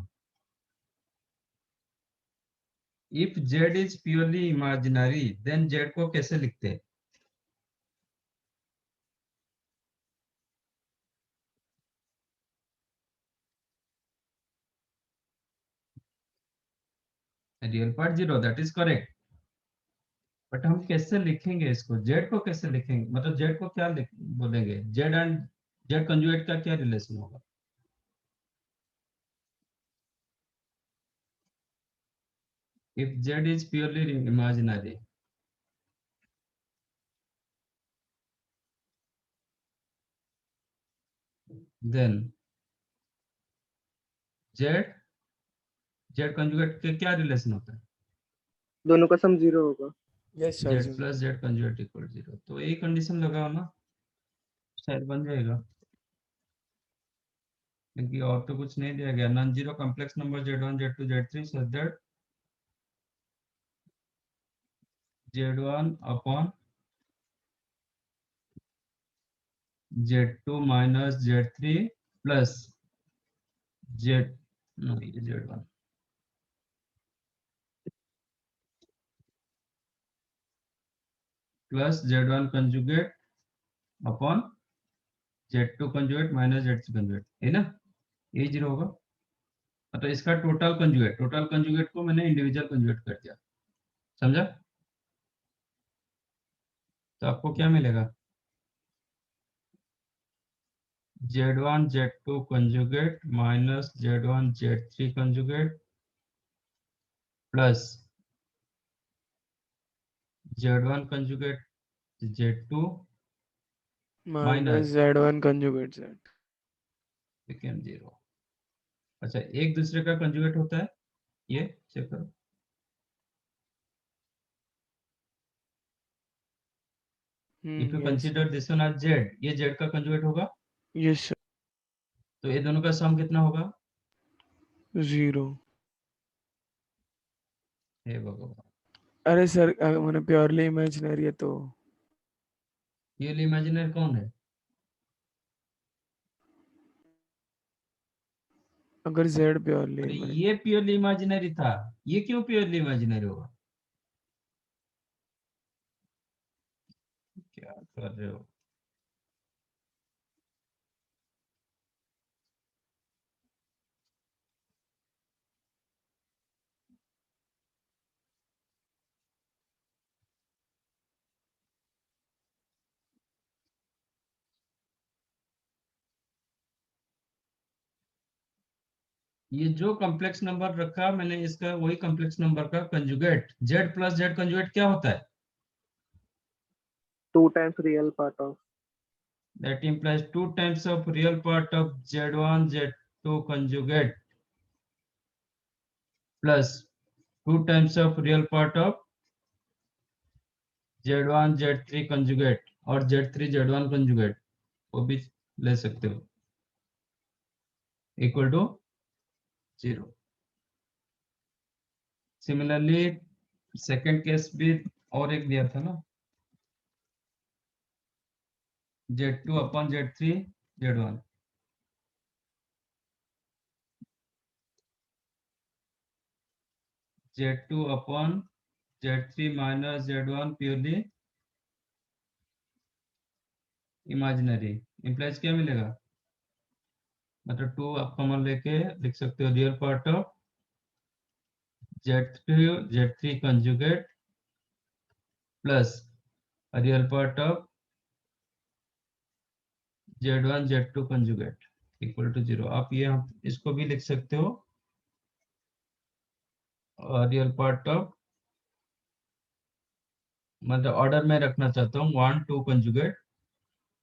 [SPEAKER 1] if z is purely imaginary then z को कैसे लिखते हैं? Real part 0, that is correct. But हम कैसे लिखेंगे इसको, z को कैसे लिखेंगे, मतलब z को क्या बोलेंगे, z एंड z कंजुगेट का क्या रिलेशन होगा? If z is purely imaginary then z conjugate के क्या रिलेशन होता है?
[SPEAKER 2] दोनों का सम 0 होगा।
[SPEAKER 3] यस सर
[SPEAKER 1] z
[SPEAKER 3] जी।
[SPEAKER 1] + z कंजुगेट = 0। तो यही कंडीशन लगाओ ना, शायद बन जाएगा। क्योंकि और तो कुछ नहीं दिया गया। Non zero complex number z1 z2 z3 such that z1 upon z2 minus z3 plus z, no, ये z1 plus z1 conjugate upon z2 conjugate minus z3 conjugate, है ना? ये 0 होगा। तो इसका टोटल कंजुगेट को मैंने इंडिविजुअल कंजुगेट कर दिया। समझा? तो आपको क्या मिलेगा, Z1 Z2 conjugate minus Z1 Z3 conjugate plus Z1 conjugate Z2
[SPEAKER 3] minus
[SPEAKER 1] minus
[SPEAKER 3] Z1 conjugate Z।
[SPEAKER 1] became 0। अच्छा, एक दूसरे का कंजुगेट होता है, ये चेक करो। If you
[SPEAKER 3] yes
[SPEAKER 1] consider this one as Z, ये Z का कंजुगेट होगा,
[SPEAKER 3] यस
[SPEAKER 1] तो ये दोनों का सम कितना होगा?
[SPEAKER 3] 0।
[SPEAKER 1] हे भगवान,
[SPEAKER 3] अरे सर मैंने प्योरली इमेजिनरी है तो
[SPEAKER 1] ये इमेजिनरी कौन है?
[SPEAKER 3] अगर Z प्योरली
[SPEAKER 1] अरे ये प्योरली इमेजिनरी था, ये क्यों प्योरली इमेजिनरी होगा? क्या कर रहे हो? ये जो कॉम्प्लेक्स नंबर रखा मैंने, इसका वही कॉम्प्लेक्स नंबर का conjugate Z plus Z conjugate क्या होता है?
[SPEAKER 2] 2 times real part of
[SPEAKER 1] That implies 2 times of real part of Z1 Z2 conjugate plus 2 times of real part of Z1 Z3 conjugate और Z3 Z1 conjugate वो भी ले सकते हो, equal to 0। Similarly second case भी और एक दिया था ना, Z2 upon Z3 Z1, Z2 upon Z3 minus Z1 purely imaginary, implies क्या मिलेगा? मतलब 2 आप कॉमन लेके लिख सकते हो, real part of Z3 conjugate plus real part of Z1 Z2 conjugate equal to 0। आप ये इसको भी लिख सकते हो, रियल पार्ट ऑफ, मतलब ऑर्डर में रखना चाहता हूँ 1 2 कंजुगेट,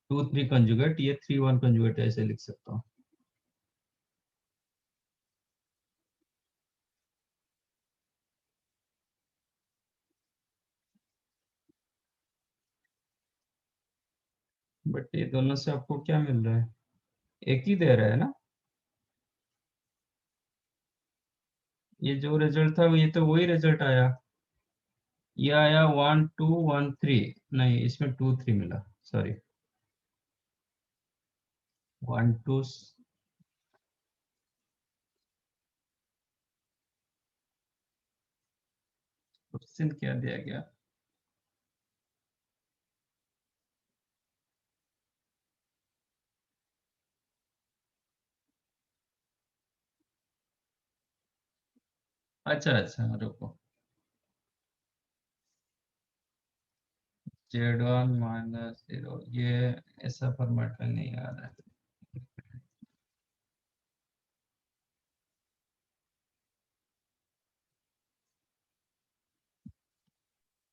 [SPEAKER 1] 2 3 कंजुगेट, ये 3 1 कंजुगेट ऐसे लिख सकता हूँ। बट ये दोनों से आपको क्या मिल रहा है? एक ही दे रहा है ना, ये जो रिजल्ट था ये तो वही रिजल्ट आया, ये आया 1 2 1 3, नहीं इसमें 2 3 मिला, सॉरी 1 2। क्वेश्चन क्या दिया गया? अच्छा अच्छा, रुको, Z1 माइनस 0, ये ऐसा फॉर्मेट में नहीं आ रहा है।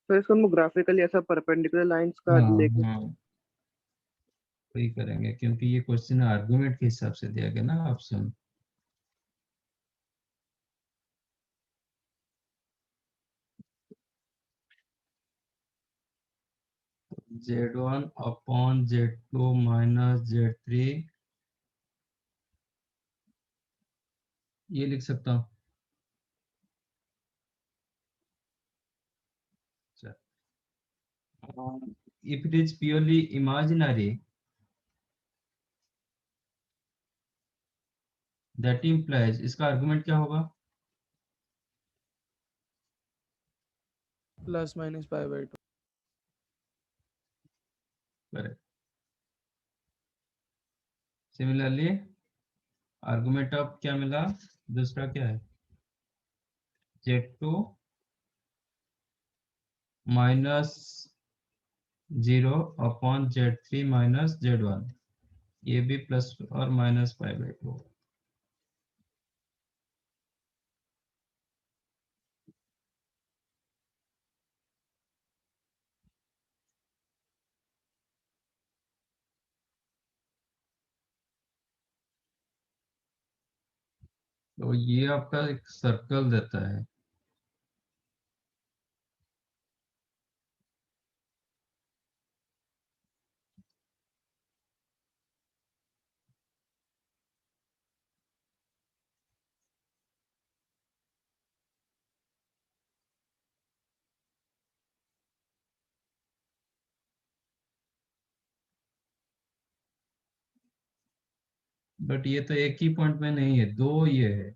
[SPEAKER 2] तो इसको हम ग्राफिकली ऐसा परपेंडिकुलर लाइंस का
[SPEAKER 1] हाँ
[SPEAKER 2] लेके
[SPEAKER 1] हाँ, वही करेंगे क्योंकि ये क्वेश्चन आर्गुमेंट के हिसाब से दिया गया ना option. Z1 upon Z2 minus Z3, ये लिख सकता हूँ। If it is purely imaginary, that implies, इसका आर्गुमेंट क्या होगा?
[SPEAKER 3] Plus minus pi by 2।
[SPEAKER 1] Correct. Similarly argument of क्या मिला, दूसरा क्या है? Z2 minus 0 upon Z3 minus Z1, ये भी प्लस और माइनस पाई बाई 2। तो ये आपका एक सर्कल देता है। बट ये तो एक ही पॉइंट में नहीं है, दो ये है।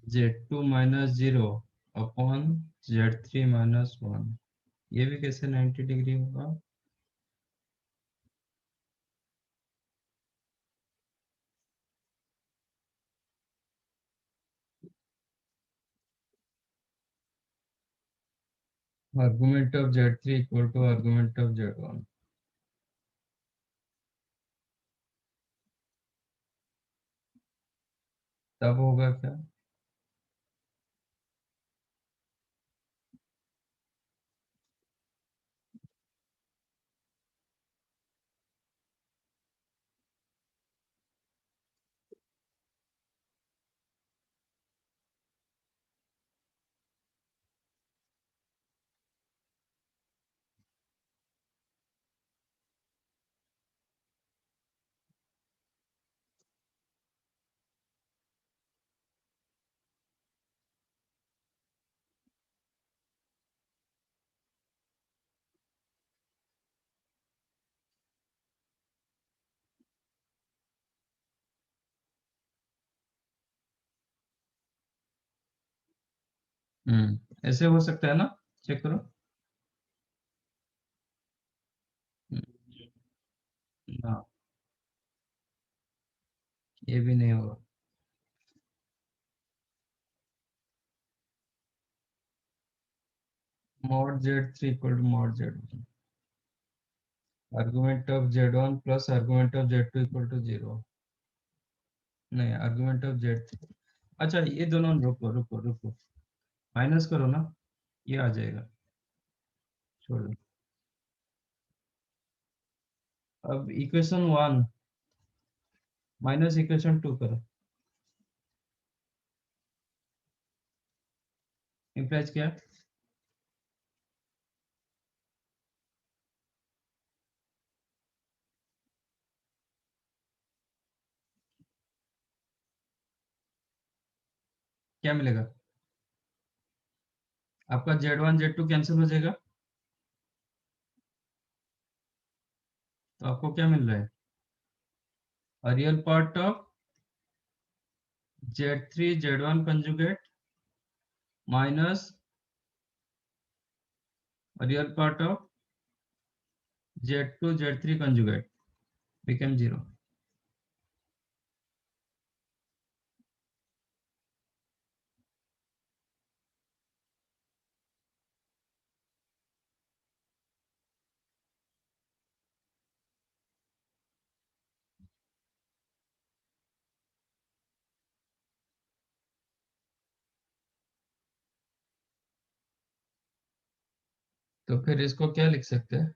[SPEAKER 1] Z2 minus 0 upon Z3 minus 1। ये भी कैसे 90 डिग्री होगा? Argument of Z3 equal to argument of Z1। तब होगा क्या? ऐसे हो सकता है ना? चेक करो। ना, ये भी नहीं होगा। Mod Z3 equal to mod Z1। Argument of Z1 plus argument of Z2 equal to 0। नहीं, आर्गुमेंट ऑफ Z3। अच्छा, ये दोनों रुको रुको रुको, माइनस करो ना, ये आ जाएगा। छोड़ो। अब इक्वेशन 1 माइनस इक्वेशन 2 करो। इम्प्लाइज क्या? क्या मिलेगा? आपका Z1 Z2 कैंसिल हो जाएगा, तो आपको क्या मिल रहा है? Real part of Z3 Z1 conjugate minus real part of Z2 Z3 conjugate become 0। तो फिर इसको क्या लिख सकते हैं?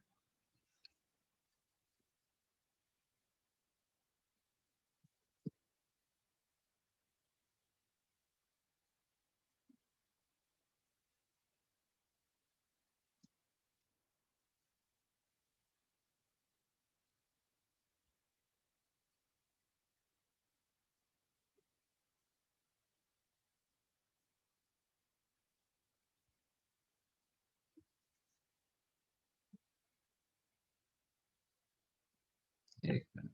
[SPEAKER 1] एक मिनट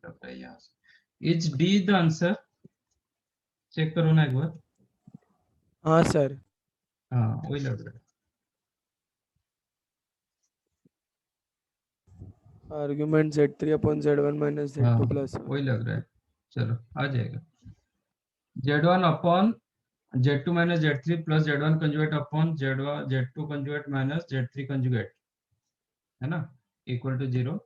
[SPEAKER 1] लग रहा है यहाँ से। Is D the answer? Check करो ना एक बार।
[SPEAKER 3] हाँ सर।
[SPEAKER 1] हाँ वही लग रहा है।
[SPEAKER 3] Argument z3 upon z1 minus
[SPEAKER 1] हाँ
[SPEAKER 3] z2 प्लस
[SPEAKER 1] वही लग रहा है। चलो आ जाएगा। z1 upon z2 minus z3 plus z1 conjugate upon z2 conjugate minus z3 conjugate, है ना, इक्वल टू 0।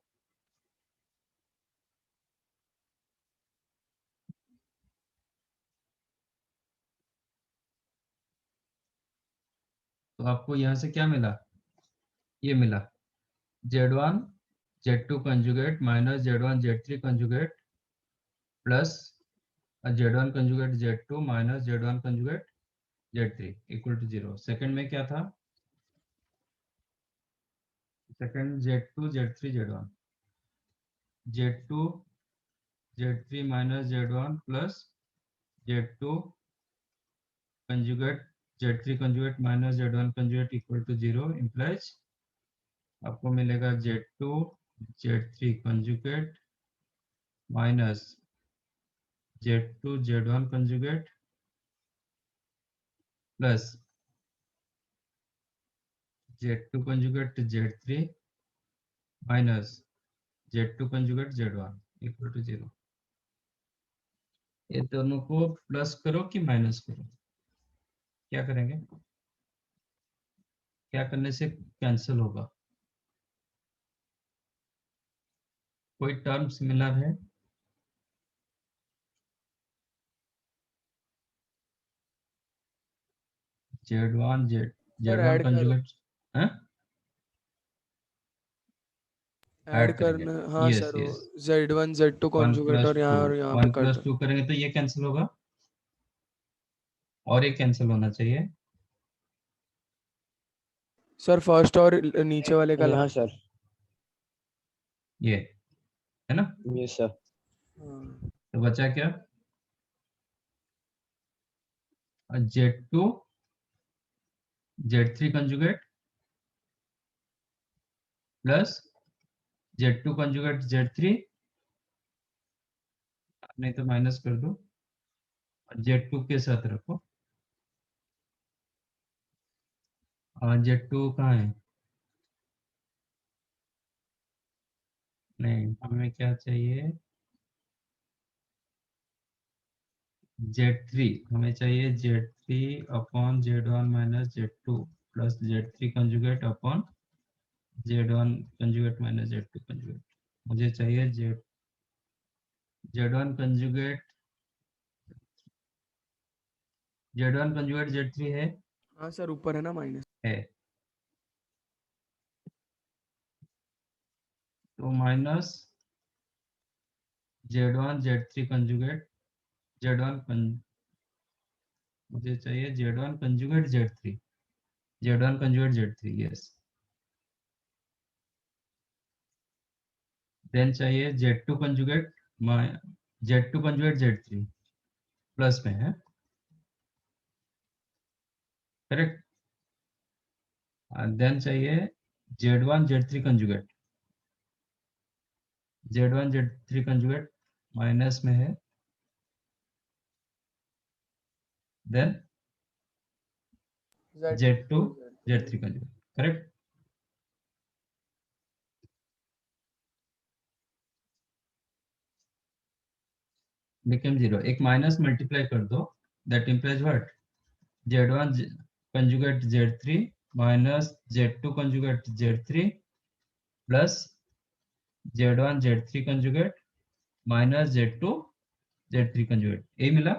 [SPEAKER 1] तो आपको यहाँ से क्या मिला? ये मिला z1 z2 conjugate minus z1 z3 conjugate plus z1 conjugate z2 minus z1 conjugate z3 equal to 0। Second में क्या था? Second z2 z3 z1 z2 z3 minus z1 plus z2 conjugate z3 conjugate minus z1 conjugate equal to 0 implies आपको मिलेगा z2 z3 conjugate minus z2 z1 conjugate plus z2 conjugate z3 minus z2 conjugate z1 equal to 0। ये दोनों को plus करो कि minus करो? क्या करेंगे? क्या करने से कैंसिल होगा? कोई टर्म सिमिलर है? z1
[SPEAKER 3] सर
[SPEAKER 1] z1
[SPEAKER 3] ऐड करो,
[SPEAKER 1] कंजुगेट हैं?
[SPEAKER 3] ऐड
[SPEAKER 1] ऐड करेंगे।
[SPEAKER 3] करना। हाँ
[SPEAKER 1] यस
[SPEAKER 3] सर, वो
[SPEAKER 1] yes.
[SPEAKER 3] z1 z2
[SPEAKER 1] one
[SPEAKER 3] conjugate
[SPEAKER 1] plus two,
[SPEAKER 3] और यहाँ पे
[SPEAKER 1] वन
[SPEAKER 3] कर
[SPEAKER 1] प्लस
[SPEAKER 3] दो।
[SPEAKER 1] टू करेंगे तो ये कैंसिल होगा और ये कैंसिल होना चाहिए।
[SPEAKER 3] सर फर्स्ट और नीचे वाले का
[SPEAKER 2] हाँ
[SPEAKER 3] लास्ट।
[SPEAKER 2] सर।
[SPEAKER 1] ये है ना।
[SPEAKER 2] Yes sir.
[SPEAKER 3] हाँ
[SPEAKER 1] तो बचा क्या? z2 z3 conjugate plus z2 conjugate z3, नहीं तो माइनस कर दो, z2 के साथ रखो। z2 कहाँ है? नहीं, हमें क्या चाहिए? z3 हमें चाहिए z3 upon z1 minus z2 plus z3 conjugate upon z1 conjugate minus z2 conjugate. मुझे चाहिए z1 conjugate z1 conjugate z3 है?
[SPEAKER 3] हाँ सर, ऊपर है ना माइनस।
[SPEAKER 1] है। तो माइनस z1 z3 कंजुगेट मुझे चाहिए z1 conjugate z1 conjugate z3, yes. Then चाहिए z2 conjugate z2 conjugate z3 plus में है, करेक्ट। देन चाहिए z1 z3 conjugate z3 minus में है, then z2 z3 conjugate, correct. Become 0। एक माइनस मल्टीप्लाई कर दो, that implies what? z1 conjugate z3 minus z2 conjugate z3 plus z1 z3 conjugate minus z2 z3 conjugate, यही मिला।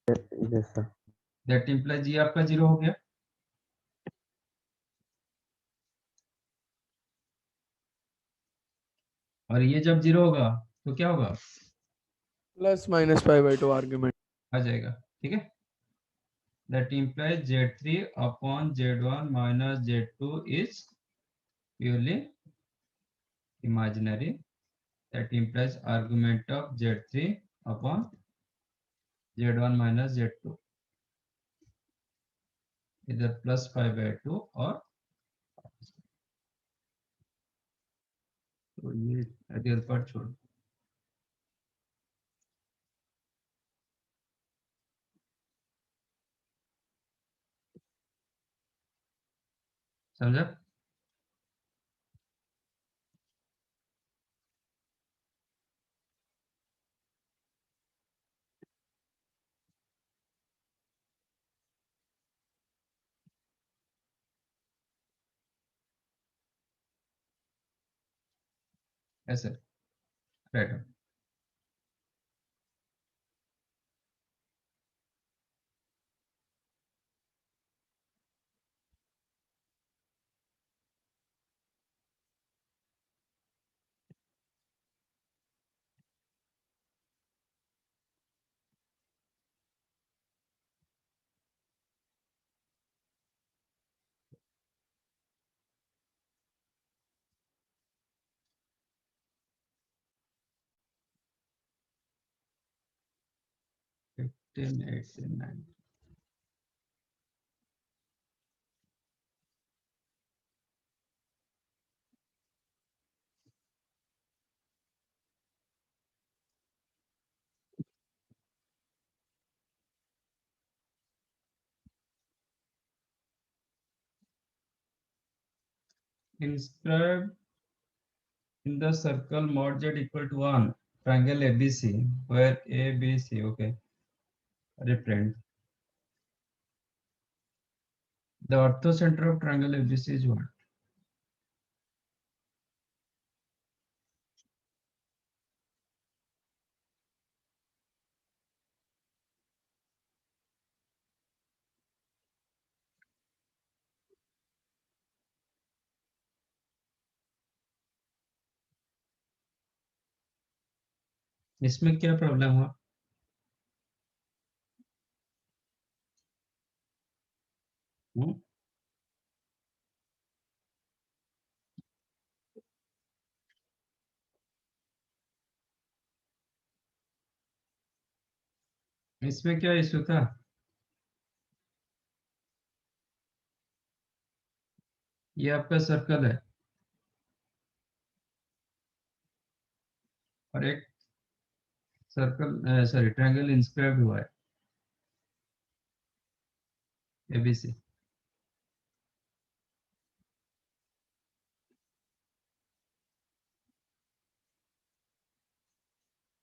[SPEAKER 2] Yes sir.
[SPEAKER 1] That implies ये आपका 0 हो गया। और ये जब 0 होगा तो क्या होगा?
[SPEAKER 3] Plus minus pi by 2 argument
[SPEAKER 1] आ जाएगा, ठीक है। That implies z3 upon z1 minus z2 is purely imaginary. That implies argument of z3 upon z1 minus z2 either plus 5/2 or तो ये रियल पार्ट छोड़, समझा? ऐसे right. 15, 18, 19. Inscribed in the circle mod z equal to 1 triangle ABC where ABC, okay, reprint. The orthocenter of triangle ABC is what? इसमें क्या problem हुआ? हम्म? इसमें क्या इशू था? ये आपका सर्कल है और एक सर्कल सॉरी ट्रायंगल इंस्क्राइब हुआ है एबीसी।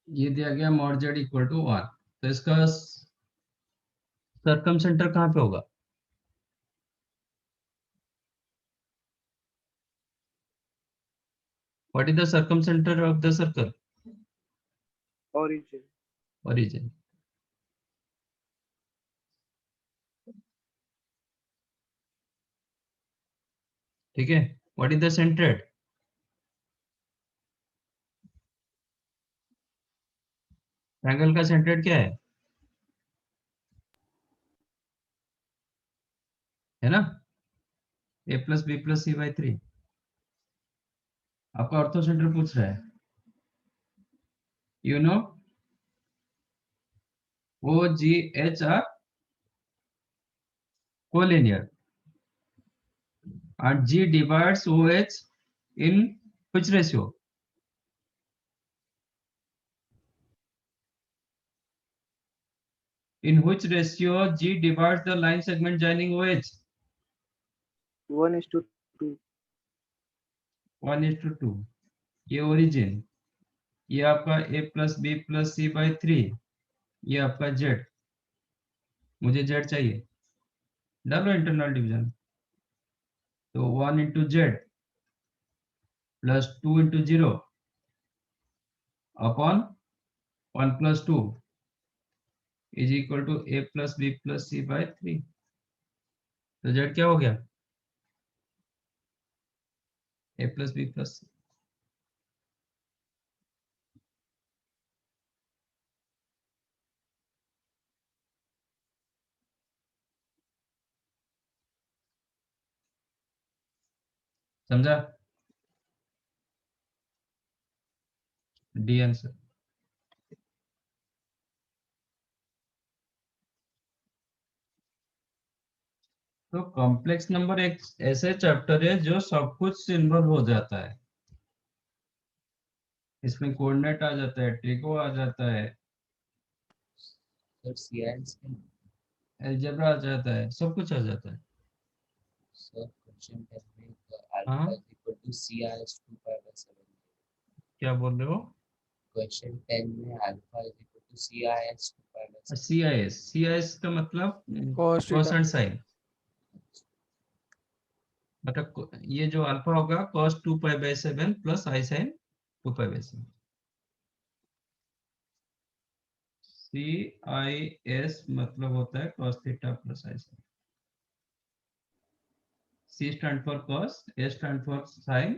[SPEAKER 1] ये दिया गया मॉड जेड इक्वल टू 1, तो इसका सर्कम सेंटर कहाँ पे होगा? What is the circumcentre of the circle?
[SPEAKER 2] origin.
[SPEAKER 1] Origin. ठीक है, what is the centroid? Triangle का सेंट्रोइड क्या है ना? a plus B plus C by 3। आपका ऑर्थो सेंटर पूछ रहा है, you know O G H are collinear and G divides OH in which ratio? In which ratio G divides the line segment joining OH?
[SPEAKER 2] 1:2.
[SPEAKER 1] 1:2। ये origin, ये आपका a plus B plus C by 3, ये आपका z। मुझे z चाहिए, डालो internal division. तो 1 into z plus 2 into 0 upon 1 plus 2 is equal to a plus B plus C by 3। तो z क्या हो गया? a plus B plus C. समझा? D answer. तो कॉम्प्लेक्स नंबर एक ऐसे चैप्टर है जो सब कुछ इन्वॉल्व हो जाता है। इसमें कोऑर्डिनेट आ जाता है, ट्रिको आ जाता है,
[SPEAKER 4] सर सी आई स्केल
[SPEAKER 1] अलजेब्रा आ जाता है, सब कुछ आ जाता है।
[SPEAKER 4] सर क्वेश्चन 10 में
[SPEAKER 1] हाँ,
[SPEAKER 4] alpha is equal to C I S 2 pi by 7।
[SPEAKER 1] क्या बोल रहे हो?
[SPEAKER 4] क्वेश्चन 10 में alpha is equal to C I S 2 pi by 7।
[SPEAKER 1] C I S का मतलब
[SPEAKER 3] cos
[SPEAKER 1] cos
[SPEAKER 3] theta
[SPEAKER 1] and sine, मतलब ये जो अल्फा होगा cos 2 pi by 7 plus i sine 2 pi by 7। C I S मतलब होता है cos theta plus i sign. C stand for cos, A stand for sin,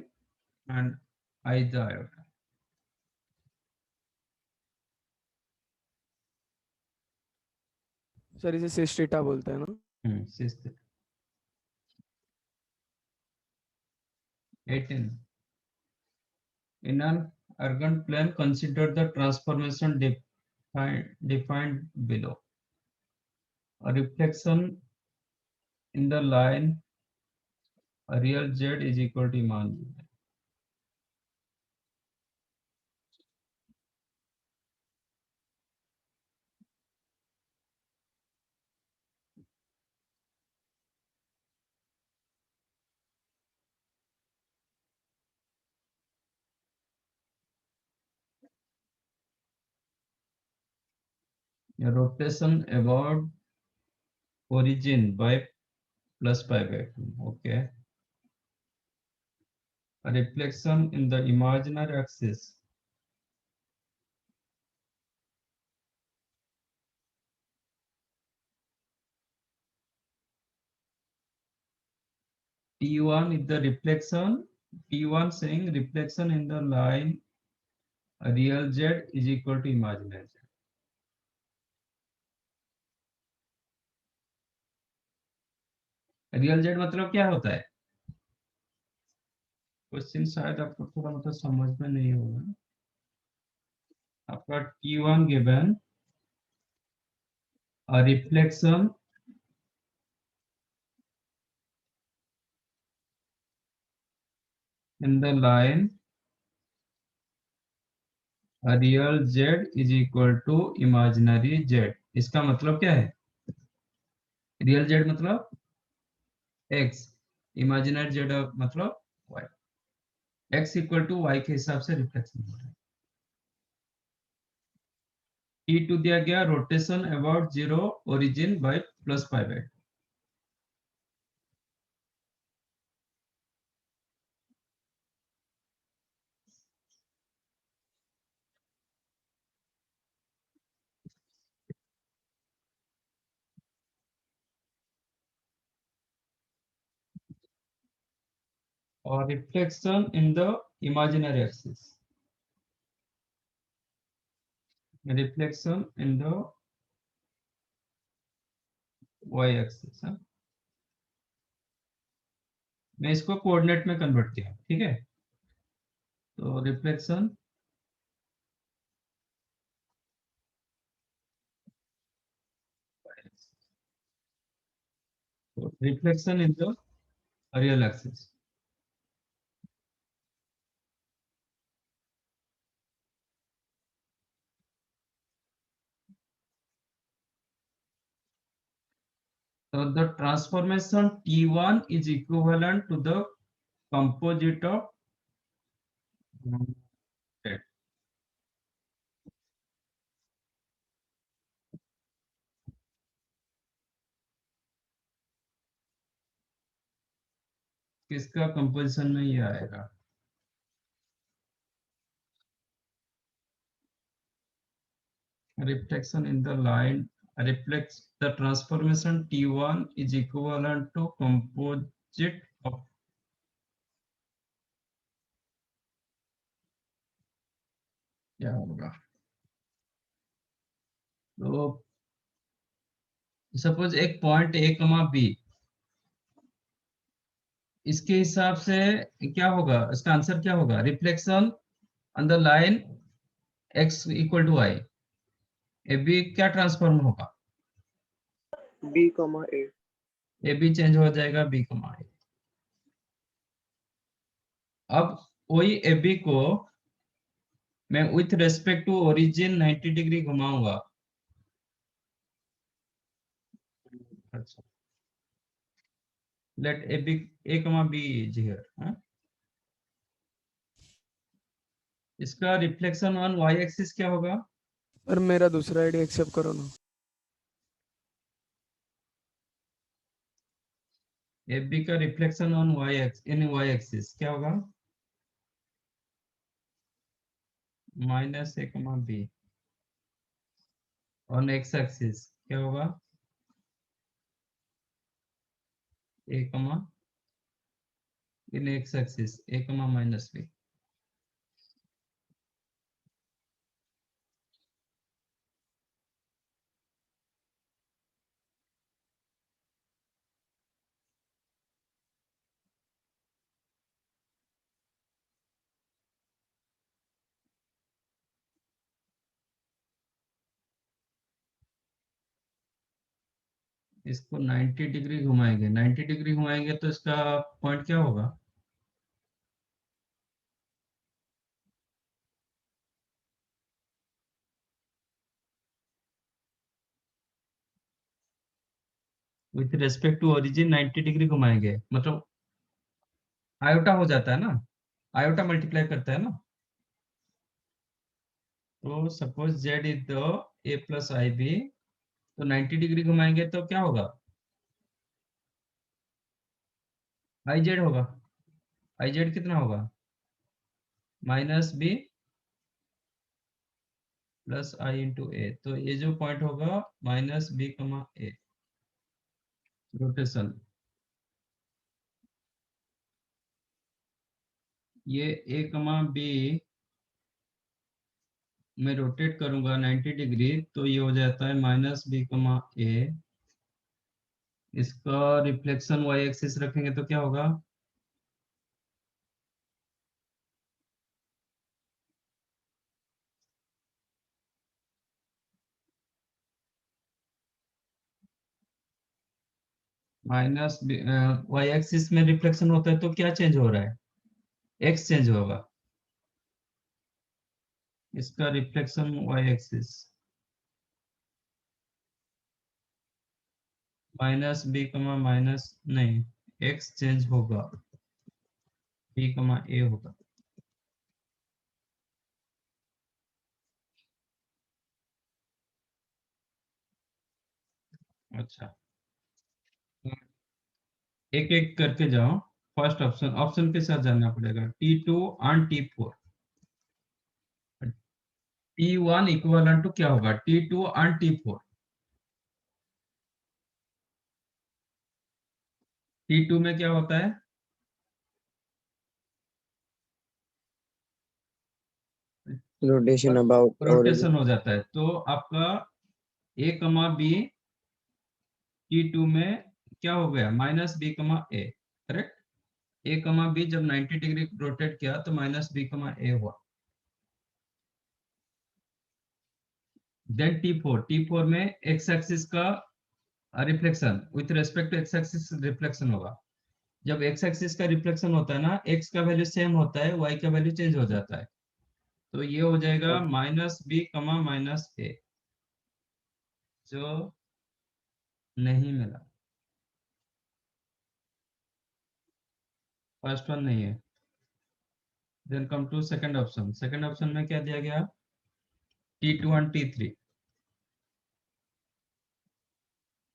[SPEAKER 1] and I the iota.
[SPEAKER 3] Sir इसे सिस theta बोलते हैं ना?
[SPEAKER 1] Sixth. 18. In an Argand plane, consider the transformation defined below. A reflection in the line, a real Z is equal to imaginary. A rotation about origin by plus pi by 2. Okay. A reflection in the imaginary axis. T1 is the reflection. T1 saying reflection in the line real Z is equal to imaginary Z. Real Z मतलब क्या होता है? Question शायद आपको थोड़ा मतलब समझ में नहीं होगा। आपका T1 given a reflection in the line a real Z is equal to imaginary Z। इसका मतलब क्या है? रियल Z मतलब x, इमेजिनरी Z मतलब y। x equal to y के हिसाब से रिफ्लेक्शन हो रहा है। T2 दिया गया rotation about zero origin by plus pi by 2। और reflection in the imaginary axis, reflection in the y axis. मैं इसको कोऑर्डिनेट में कन्वर्ट किया, ठीक है। तो reflection in the real axis. So the transformation T1 is equivalent to the composite of Z। किसका composition में ये आएगा? Reflection in the line reflects the transformation T1 is equivalent to composite of क्या होगा? तो सपोज एक point A comma B, इसके हिसाब से क्या होगा? इसका आंसर क्या होगा? Reflection on the line x equal to i, A B क्या ट्रांसफॉर्म होगा?
[SPEAKER 2] B, A।
[SPEAKER 1] A B change हो जाएगा बी कमा ए। अब वही ए बी को मैं with respect to origin 90 degree घुमाऊंगा। अच्छा, let A B, A comma B is here. इसका रिफ्लेक्शन ऑन वाई एक्सिस क्या होगा?
[SPEAKER 3] सर मेरा दूसरा आईडी एक्सेप्ट करो ना।
[SPEAKER 1] ए बी का reflection on y x in y axis क्या होगा? Minus A comma B. On x axis क्या होगा? ए कमा इन एक्स एक्सिस ए कमा माइनस बी। इसको 90 डिग्री घुमाएंगे, 90 डिग्री घुमाएंगे तो इसका पॉइंट क्या होगा? With respect to origin 90 degree घुमाएंगे मतलब आयोटा हो जाता है ना, आयोटा मल्टीप्लाई करता है ना। तो suppose z is the A plus i B, तो 90 डिग्री घुमाएंगे तो क्या होगा? आई जेड होगा। आई जेड कितना होगा? माइनस बी प्लस आई इंटू ए। तो ये जो पॉइंट होगा माइनस बी कमा ए, रोटेशन। ये ए कमा बी मैं रोटेट करूंगा 90 डिग्री, तो ये हो जाता है माइनस बी कमा ए। इसका रिफ्लेक्शन वाई एक्सिस रखेंगे तो क्या होगा? माइनस वाई एक्सिस में रिफ्लेक्शन होता है तो क्या चेंज हो रहा है? एक्स चेंज होगा। इसका reflection y axis minus B comma minus नहीं, एक्स चेंज होगा, बी कमा ए होगा। अच्छा, एक एक करके जाओ। फर्स्ट ऑप्शन, ऑप्शन के साथ जाना पड़ेगा। T2 on T4। T1 equal to क्या होगा? T2 on T4। T2 में क्या होता है?
[SPEAKER 2] रोटेशन अबाउट
[SPEAKER 1] रोटेशन हो जाता है। तो आपका ए कमा बी T2 में क्या हो गया? माइनस बी कमा ए, करेक्ट। ए कमा बी जब 90 डिग्री रोटेट किया तो माइनस बी कमा ए हुआ। देन T4 में एक्स एक्सिस का reflection with respect to x axis reflection होगा। जब एक्स एक्सिस का रिफ्लेक्शन होता है ना, एक्स का वैल्यू सेम होता है, वाई का वैल्यू चेंज हो जाता है। तो ये हो जाएगा minus B comma minus A, जो नहीं मिला। फर्स्ट वन नहीं है। Then come to second option. Second option में क्या दिया गया? T2 और T3।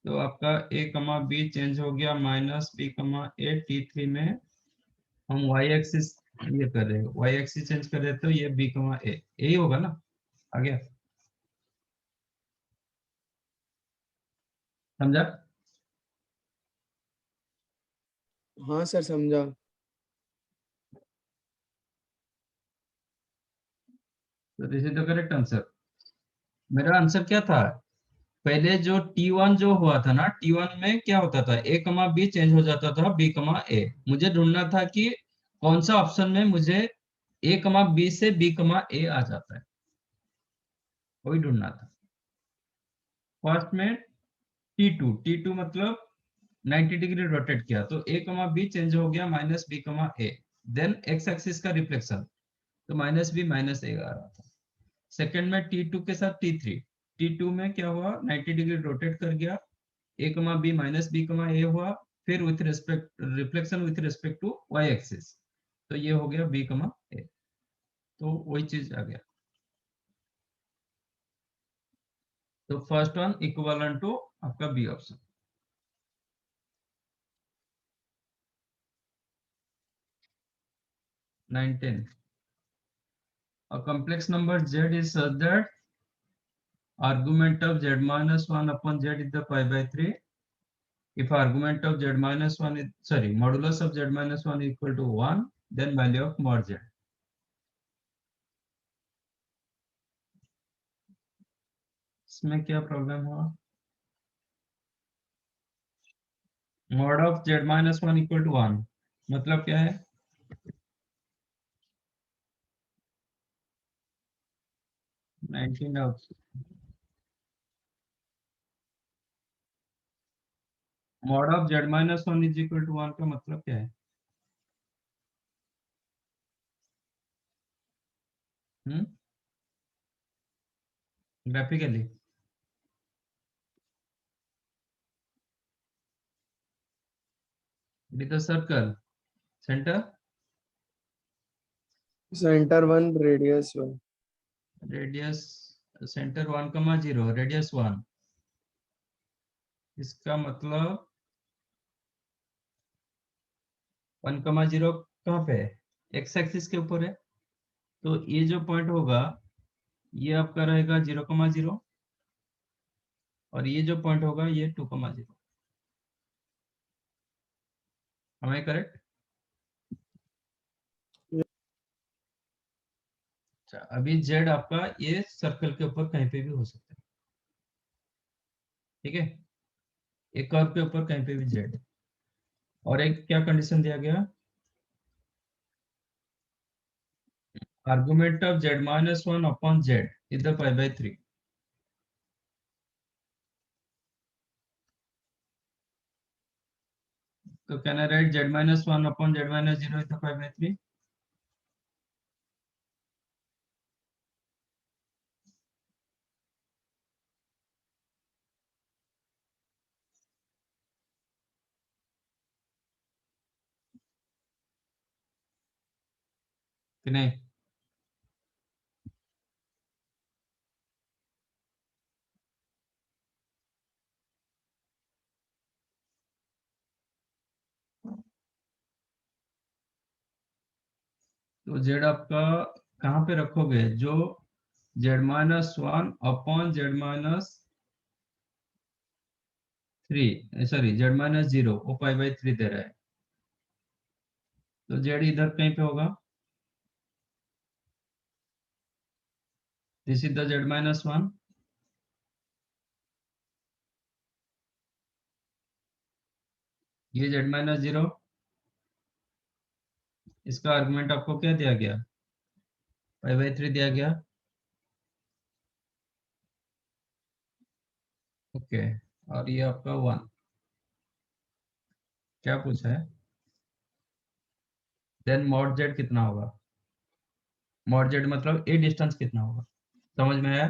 [SPEAKER 1] तो आपका ए कमा बी चेंज हो गया माइनस बी कमा ए। T3 में हम वाई एक्सिस ये कर रहे हैं, वाई एक्सिस चेंज कर रहे, तो ये बी कमा ए, यही होगा ना। आ गया? समझा?
[SPEAKER 3] हाँ सर समझा।
[SPEAKER 1] तो this is the correct answer. मेरा आंसर क्या था? पहले जो T1 जो हुआ था ना, T1 में क्या होता था? ए कमा बी चेंज हो जाता था बी कमा ए। मुझे ढूंढना था कि कौन सा ऑप्शन में मुझे ए कमा बी से बी कमा ए आ जाता है, वही ढूंढना था। फर्स्ट में T2 मतलब 90 डिग्री रोटेट किया तो ए कमा बी चेंज हो गया माइनस बी कमा ए। देन एक्स एक्सिस का रिफ्लेक्शन, तो माइनस बी माइनस ए आ रहा था। सेकंड में T2 के साथ T3, T2 में क्या हुआ, 90 डिग्री रोटेट कर गया, a कमा B minus B comma A हुआ, फिर with respect reflection with respect to y axis, तो ये हो गया b कमा ए, तो वही चीज आ गया। तो फर्स्ट वन इक्विवेलेंट टू आपका B option. Nine A complex number z is such that argument of z minus 1 upon z is the pi by 3. If argument of z minus 1 is, sorry, modulus of z minus 1 is equal to 1, then value of mod z. इसमें क्या problem हुआ? Mod of z minus 1 equal to 1 मतलब क्या है? Nineteen mod of z minus 1 is equal to 1 का मतलब क्या है? Graphically with a circle center
[SPEAKER 3] centre 1 radius 1।
[SPEAKER 1] Radius centre 1 कमा 0 रेडियस 1, इसका मतलब 1 कमा 0 कहाँ पे है? एक्स एक्सिस के ऊपर है, तो ये जो पॉइंट होगा ये आपका रहेगा 0,0 और ये जो पॉइंट होगा ये 2,0। हमें करेक्ट? अच्छा, अभी z आपका ये सर्कल के ऊपर कहीं पे भी हो सकता है, ठीक है, एक कर्व के ऊपर कहीं पे भी z। और एक क्या कंडीशन दिया गया, argument of z minus 1 upon z is the pi by 3। तो can I right z minus 1 upon z minus 0 is the pi by 3? कि नहीं? तो z आपका कहाँ पे रखोगे, जो z minus 1 upon z minus 3, sorry z minus 0 वो pi by 3 दे रहा है, तो z इधर कहीं पे होगा, this is the z minus 1, ये z minus 0, इसका आर्गुमेंट आपको क्या दिया गया, pi by 3 दिया गया, ओके। और ये आपका 1, क्या पूछा है, देन मॉड z कितना होगा, मॉड z मतलब ए डिस्टेंस कितना होगा, समझ में आया?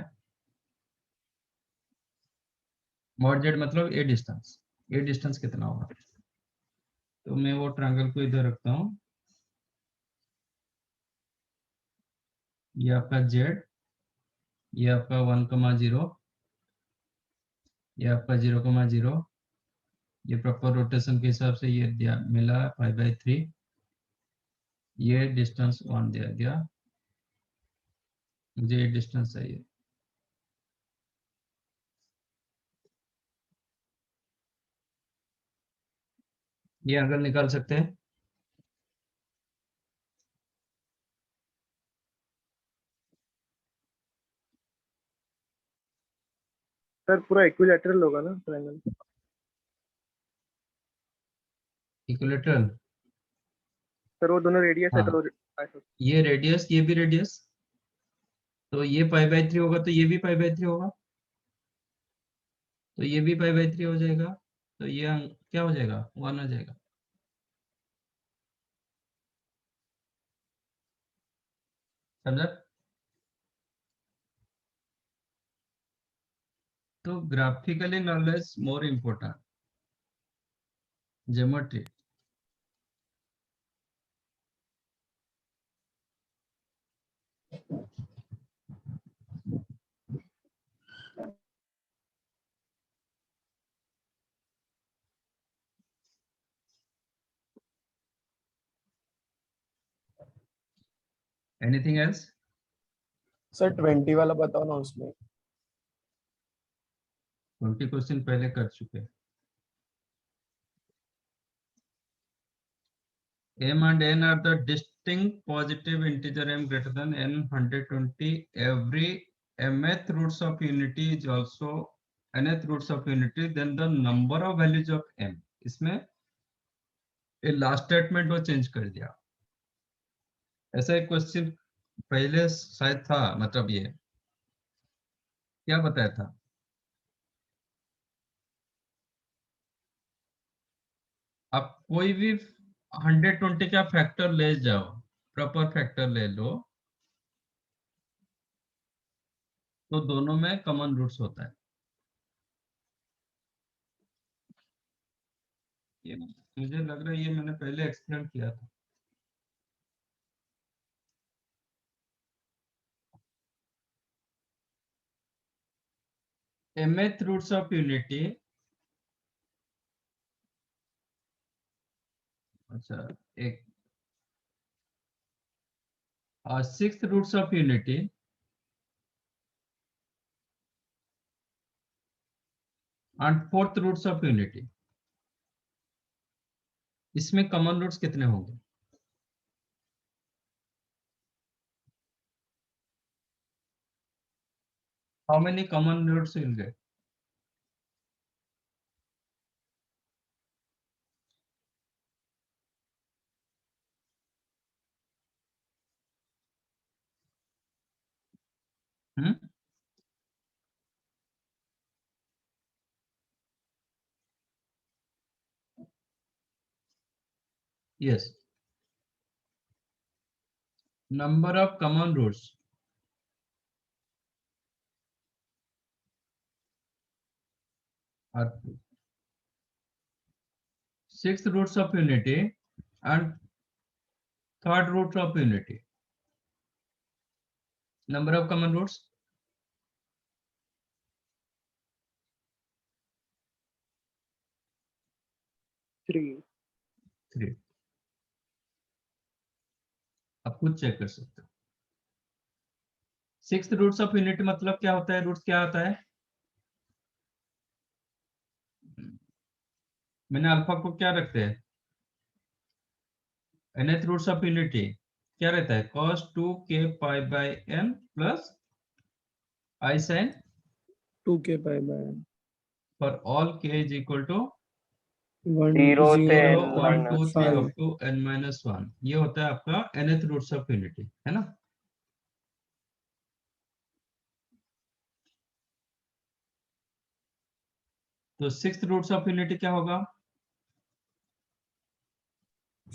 [SPEAKER 1] मॉड z मतलब ए डिस्टेंस कितना होगा। तो मैं वो ट्रायंगल को इधर रखता हूँ, ये आपका z, ये आपका 1,0, ये आपका 0,0, ये प्रॉपर रोटेशन के हिसाब से ये दिया मिला pi by 3, ये डिस्टेंस 1 दिया गया, मुझे ये डिस्टेंस चाहिए। ये एंगल निकाल सकते हैं,
[SPEAKER 2] सर पूरा इक्विलैटरल होगा ना ट्रायंगल?
[SPEAKER 1] इक्विलैटरल,
[SPEAKER 2] सर वो दोनों रेडियस है
[SPEAKER 1] हाँ,
[SPEAKER 2] तो
[SPEAKER 1] ये रेडियस ये भी रेडियस, तो ये pi by 3 होगा तो ये भी pi by 3 होगा, तो ये भी pi by 3 हो जाएगा, तो ये क्या हो जाएगा, 1 हो जाएगा। समझा? तो graphically knowledge more important, geometry. Anything else?
[SPEAKER 3] Sir 20 वाला बताओ ना उसमें।
[SPEAKER 1] 20 क्वेश्चन पहले कर चुके। m and n are the distinct positive integer m greater than n 120. Every mth roots of unity is also nth roots of unity, then the number of values of m. इसमें ये last statement वो change कर दिया। ऐसा एक question पहले शायद था, मतलब ये क्या बताया था? आप कोई भी 120 का फैक्टर ले जाओ, प्रॉपर फैक्टर ले लो, तो दोनों में कॉमन रूट्स होता है। ये मुझे लग रहा है ये मैंने पहले एक्सप्लेन किया था। mth roots of unity, अच्छा, एक 6th roots of unity and 4th roots of unity, इसमें कॉमन रूट्स कितने होंगे? How many common roots will get? Yes, number of common roots are 2. 6th roots of unity and 3rd root of unity, number of common roots
[SPEAKER 2] 3.
[SPEAKER 1] 3। आप खुद check कर सकते हो। 6th roots of unity मतलब क्या होता है? रूट्स क्या होता है? मैंने अल्फा को क्या रखते हैं? nth रूट्स ऑफ यूनिटी क्या रहता है? cos 2k pi by n plus I sin
[SPEAKER 3] 2k pi by n
[SPEAKER 1] for all k is equal to
[SPEAKER 3] 1
[SPEAKER 2] 0 से
[SPEAKER 3] 0
[SPEAKER 1] 0 1 2
[SPEAKER 2] minus
[SPEAKER 1] 3
[SPEAKER 3] 5।
[SPEAKER 1] up to n minus 1। ये होता है आपका nth रूट्स ऑफ यूनिटी, है ना? तो 6th रूट्स ऑफ यूनिटी क्या होगा?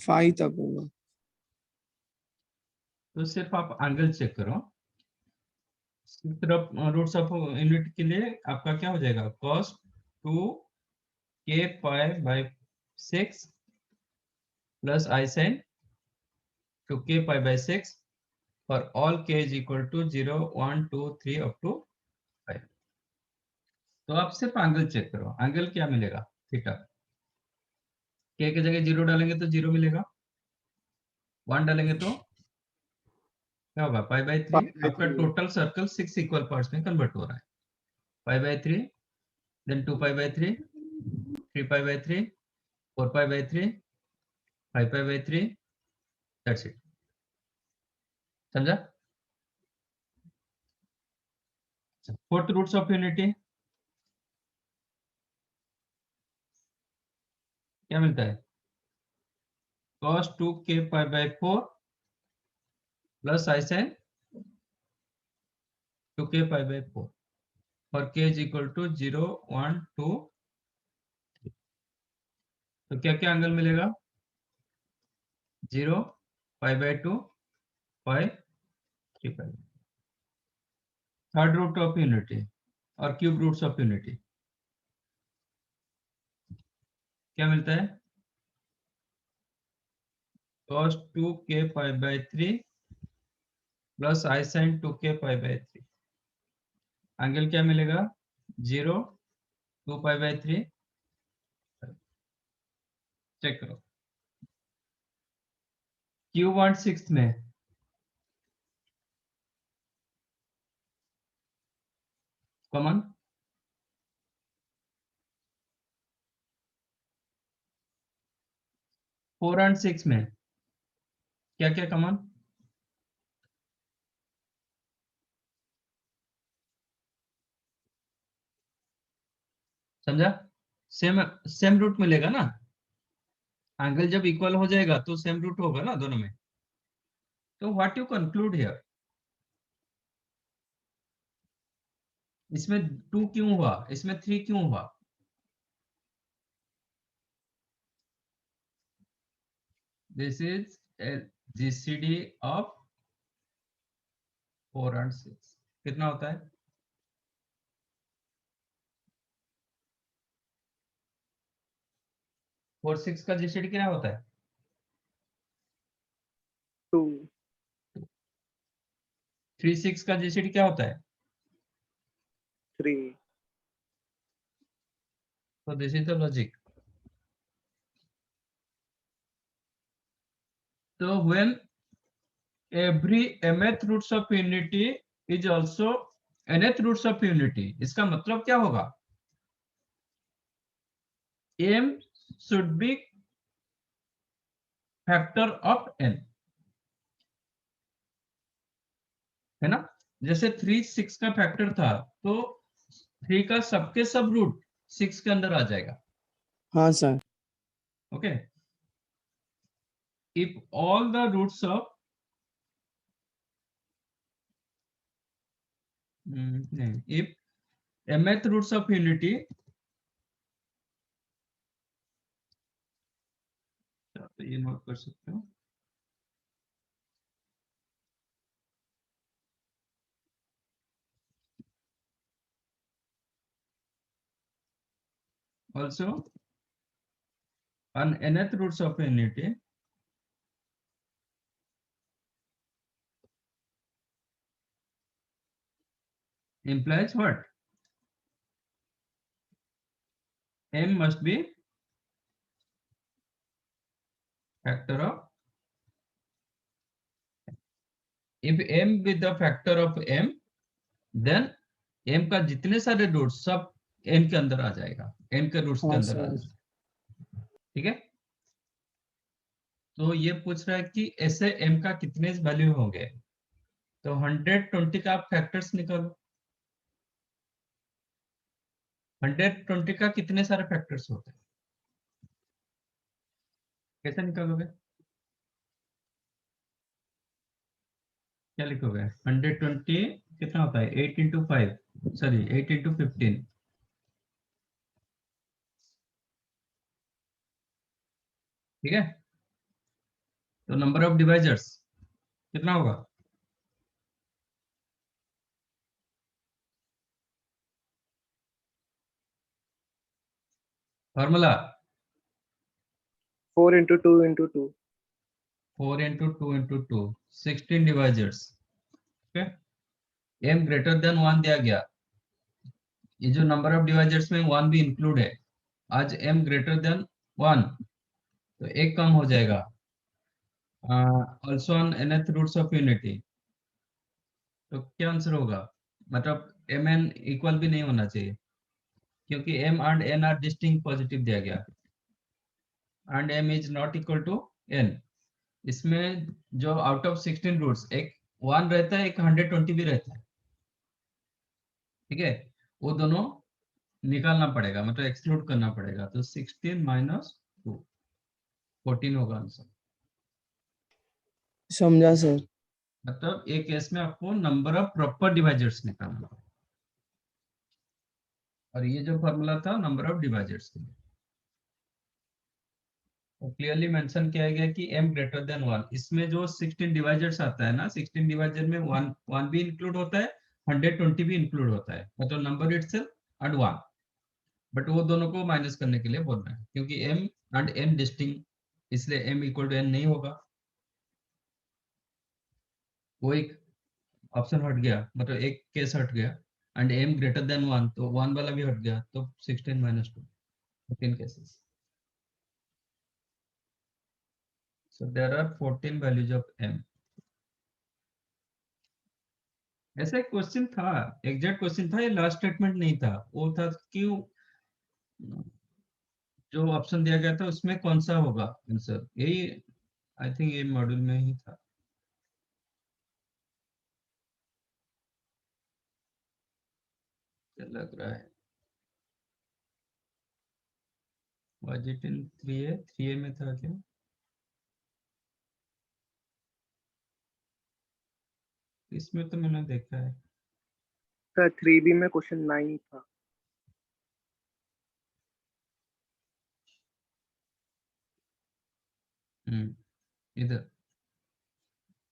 [SPEAKER 3] 5 तक होगा।
[SPEAKER 1] तो सिर्फ आप एंगल चेक करो। तरफ रूट्स ऑफ यूनिट के लिए आपका क्या हो जाएगा? cos 2k pi by 6 plus I sin 2k pi by 6 for all k is equal to 0 1 2 3 up to 5। तो आप सिर्फ एंगल चेक करो, एंगल क्या मिलेगा? थीटा। k की जगह 0 डालेंगे तो 0 मिलेगा, 1 डालेंगे तो क्या होगा? Pi by 3। आपका टोटल सर्कल 6 इक्वल पार्ट्स में कन्वर्ट हो रहा है। Pi by 3, then 2 pi by 3, 3 pi by 3, 4 pi by 3, 5 pi by 3, that's it. समझा? फोर्थ रूट्स ऑफ यूनिटी क्या मिलता है? cos 2k pi by 4 plus I sin 2k pi by 4 for k is equal to 0 1 2 3। तो क्या क्या angle मिलेगा? 0 pi by 2 5 third root of unity और cube roots of unity क्या मिलता है? cos 2k pi by 3 plus i sin 2k pi by 3। Angle क्या मिलेगा? 0, 2 pi by 3। चेक करो। Q16 में कॉमन, फोर एंड सिक्स में क्या क्या कॉमन? समझा? सेम सेम रूट मिलेगा ना, एंगल जब इक्वल हो जाएगा तो सेम रूट होगा ना दोनों में। तो व्हाट यू कंक्लूड हियर, इसमें 2 क्यों हुआ, इसमें 3 क्यों हुआ? This is GCD of 4 and 6 कितना होता है? फोर सिक्स का GCD क्या होता है?
[SPEAKER 2] 2
[SPEAKER 1] 3 6 का GCD क्या होता है?
[SPEAKER 2] 3
[SPEAKER 1] So this is the logic. So when every mth roots of unity is also nth roots of unity, इसका मतलब क्या होगा? m should be factor of n, है ना? जैसे 3 6 का फैक्टर था तो 3 का सबके सब रूट 6 के अंदर आ जाएगा।
[SPEAKER 3] हाँ sir.
[SPEAKER 1] Okay, if all the roots of if mth roots of unity, तो ये नोट कर सकते हो, also on nth roots of unity implies what? M must be factor of, if m with the factor of m, then m का जितने सारे roots सब n के अंदर आ जाएगा, n के रूट्स के
[SPEAKER 3] हाँ
[SPEAKER 1] अंदर आ
[SPEAKER 3] सर।
[SPEAKER 1] जाएगा। ठीक है, तो ये पूछ रहा है कि ऐसे m का कितने वैल्यू होंगे, तो 120 का आप फैक्टर्स निकालो। 120 का कितने सारे फैक्टर्स होते हैं, कैसे निकालोगे? क्या लिखोगे? 120 कितना होता है? 8 इंटू 5, सॉरी 8 इंटू 15, ठीक है? तो नंबर ऑफ डिवाइजर्स कितना होगा? Formula
[SPEAKER 2] 4 into 2 into 2
[SPEAKER 1] 4 into 2 into 2, 16 divisors. Okay, m greater than 1 दिया गया, ये जो नंबर ऑफ डिवाइजर्स में 1 भी इंक्लूड है, आज m ग्रेटर देन 1 तो एक कम हो जाएगा। Also on nth roots of unity, तो क्या आंसर होगा? मतलब mn इक्वल भी नहीं होना चाहिए क्योंकि m and n are distinct positive दिया गया, and m is not equal to n। इसमें जो आउट ऑफ 16 रूट्स एक 1 रहता है, एक 120 भी रहता है, ठीक है? वो दोनों निकालना पड़ेगा, मतलब एक्सक्लूड करना पड़ेगा, तो 16 माइनस 2 14 होगा आंसर।
[SPEAKER 3] समझा सर।
[SPEAKER 1] मतलब एक केस में आपको नंबर ऑफ प्रॉपर डिवाइजर्स निकालना है, और ये जो फॉर्मूला था नंबर ऑफ डिवाइजर्स के लिए। तो क्लियरली मेंशन किया गया कि m ग्रेटर देन 1। इसमें जो 16 डिवाइजर्स आता है ना, 16 डिवाइजर में 1 भी इंक्लूड होता है, 120 भी इंक्लूड होता है, मतलब नंबर इटसेल्फ एंड 1। बट वो दोनों को माइनस करने के लिए बोल रहे हैं, क्योंकि m एंड n डिस्टिंक्ट, इसलिए m इक्वल टू n नहीं होगा। वो एक ऑप्शन हट गया, मतलब एक केस हट गया। एंड m ग्रेटर देन 1, तो 1 वाला भी हट गया, तो 16 minus 2, 14 cases. So there are 14 values of m. ऐसा एक क्वेश्चन था, एग्जैक्ट क्वेश्चन था, ये लास्ट स्टेटमेंट नहीं था। वो था क्यों जो ऑप्शन दिया गया था उसमें कौन सा होगा आंसर, यही आई थिंक ये मॉड्यूल में ही था। क्या लग रहा है, was it in 3A? 3A में था क्या? इसमें तो मैंने देखा है।
[SPEAKER 2] सर 3B में क्वेश्चन 9 था।
[SPEAKER 1] इधर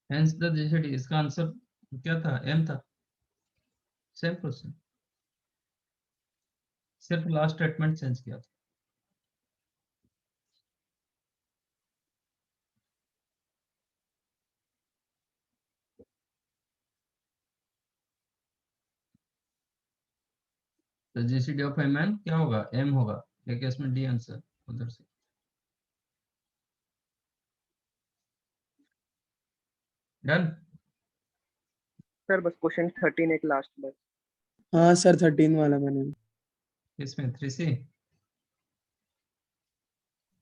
[SPEAKER 1] hence the GCD, इसका आंसर क्या था, m था। सेम क्वेश्चन, सिर्फ लास्ट स्टेटमेंट चेंज किया था। तो GCD ऑफ mn क्या होगा, m होगा, लेकिन इसमें d आंसर उधर से। डन।
[SPEAKER 2] सर बस क्वेश्चन 13 एक लास्ट बस।
[SPEAKER 3] हाँ सर 13 वाला मैंने।
[SPEAKER 1] इसमें 3C।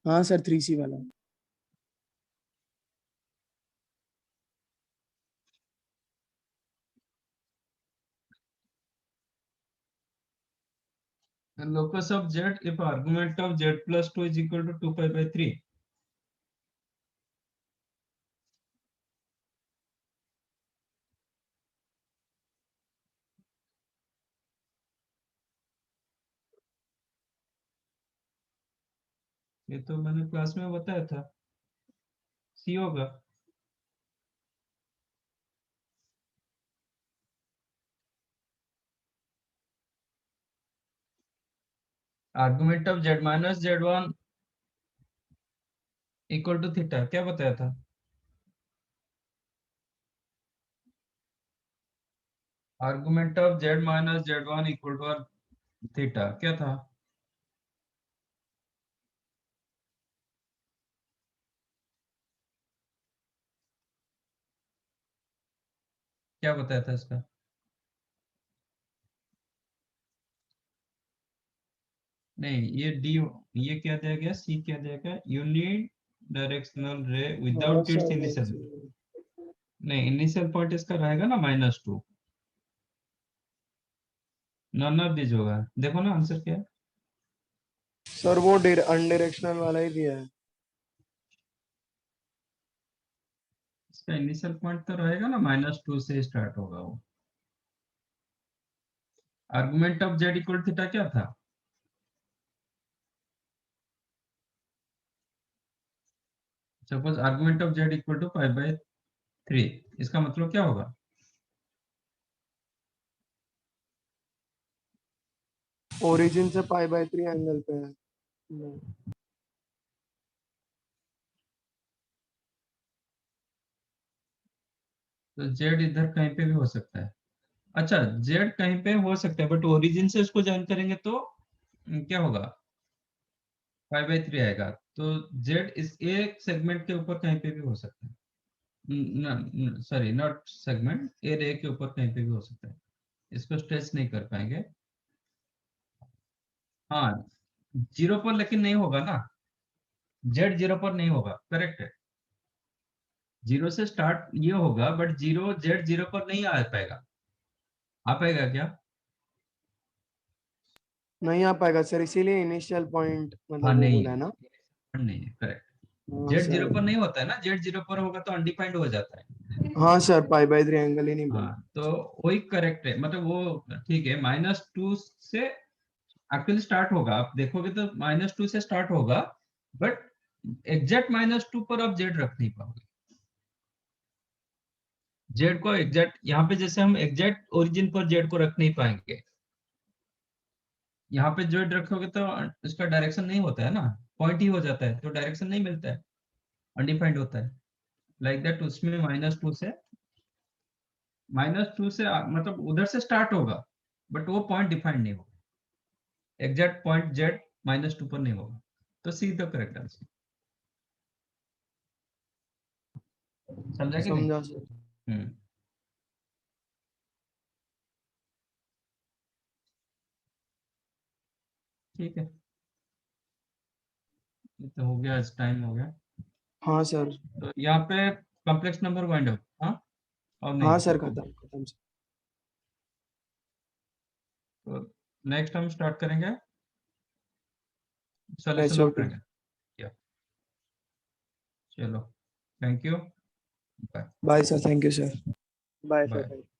[SPEAKER 3] हाँ सर 3C वाला।
[SPEAKER 1] Locus of z if argument of z plus 2 is equal to 2 pi by 3। ये तो मैंने क्लास में बताया था, सी होगा। Argument of z minus z1 equal to theta, क्या बताया था? Argument of z minus z1 equal to theta क्या था? क्या बताया था इसका? नहीं, ये डी, ये क्या दिया गया, सी क्या दिया गया, यूनिट डायरेक्शनल रे विदाउट इट्स इनिशियल। नहीं, इनिशियल पॉइंट इसका रहेगा ना -2। नन ऑफ दिस होगा। देखो ना आंसर क्या है।
[SPEAKER 3] सर वो अनडायरेक्शनल वाला ही दिया है।
[SPEAKER 1] इसका इनिशियल पॉइंट तो रहेगा ना, -2 से स्टार्ट होगा वो। Argument of z equal theta क्या था? Suppose argument of z equal to pi by 3, इसका मतलब क्या होगा?
[SPEAKER 3] ओरिजिन से π/3 एंगल पे है।
[SPEAKER 1] तो z इधर कहीं पे भी हो सकता है। अच्छा, z कहीं पे हो सकता है, बट ओरिजिन से उसको ज्वाइन करेंगे तो क्या होगा, π/3 आएगा। तो z इस एक सेगमेंट के ऊपर कहीं पे भी हो सकता है, सॉरी नॉट सेगमेंट, ए रे के ऊपर कहीं पे भी हो सकता है। इसको स्ट्रेच नहीं कर पाएंगे। हाँ, 0 पर लेकिन नहीं होगा ना, z 0 पर नहीं होगा, करेक्ट है। 0 से स्टार्ट ये होगा, बट z 0 पर नहीं आ पाएगा। आ पाएगा क्या?
[SPEAKER 3] नहीं आ पाएगा सर, इसीलिए इनिशियल पॉइंट
[SPEAKER 1] हाँ,
[SPEAKER 3] मतलब वो
[SPEAKER 1] नहीं
[SPEAKER 3] बोला है ना।
[SPEAKER 1] नहीं है, करेक्ट।
[SPEAKER 3] हाँ
[SPEAKER 1] z 0
[SPEAKER 3] सर।
[SPEAKER 1] पर नहीं होता है ना, z 0 पर होगा तो अनडिफाइंड हो जाता है।
[SPEAKER 3] हाँ सर π/3 एंगल ही नहीं बना।
[SPEAKER 1] हाँ, तो वही करेक्ट है, मतलब वो ठीक है। -2 से एक्चुअली स्टार्ट होगा, आप देखोगे तो -2 से स्टार्ट होगा, बट एग्जैक्ट -2 पर आप जेड रख नहीं पाओगे। जेड को एग्जैक्ट, यहाँ पे जैसे हम एग्जैक्ट ओरिजिन पर जेड को रख नहीं पाएंगे, यहाँ पे जेड रखोगे तो इसका डायरेक्शन नहीं होता है ना, पॉइंट ही हो जाता है, तो डायरेक्शन नहीं मिलता है, अनडिफाइंड होता है। लाइक दैट उसमें -2 से मतलब उधर से स्टार्ट होगा, बट वो पॉइंट डिफाइंड नहीं होगा, एग्जैक्ट पॉइंट जेड -2 पर नहीं होगा। तो सी द करेक्ट आंसर। समझा कि नहीं?
[SPEAKER 3] समझा सर।
[SPEAKER 1] ठीक है, ये तो हो गया, आज टाइम हो गया।
[SPEAKER 3] हाँ सर।
[SPEAKER 1] तो यहाँ पे कॉम्प्लेक्स नंबर वाइंड अप, हाँ और नहीं?
[SPEAKER 3] हाँ सर, खत्म सर।
[SPEAKER 1] तो नेक्स्ट हम स्टार्ट करेंगे सॉल्यूशन ऑफ
[SPEAKER 3] HOT।
[SPEAKER 1] ट्रायंगल। चलो, thank you, bye
[SPEAKER 3] bye sir, thank you sir.
[SPEAKER 2] Bye sir,
[SPEAKER 1] bye.
[SPEAKER 2] Thank you.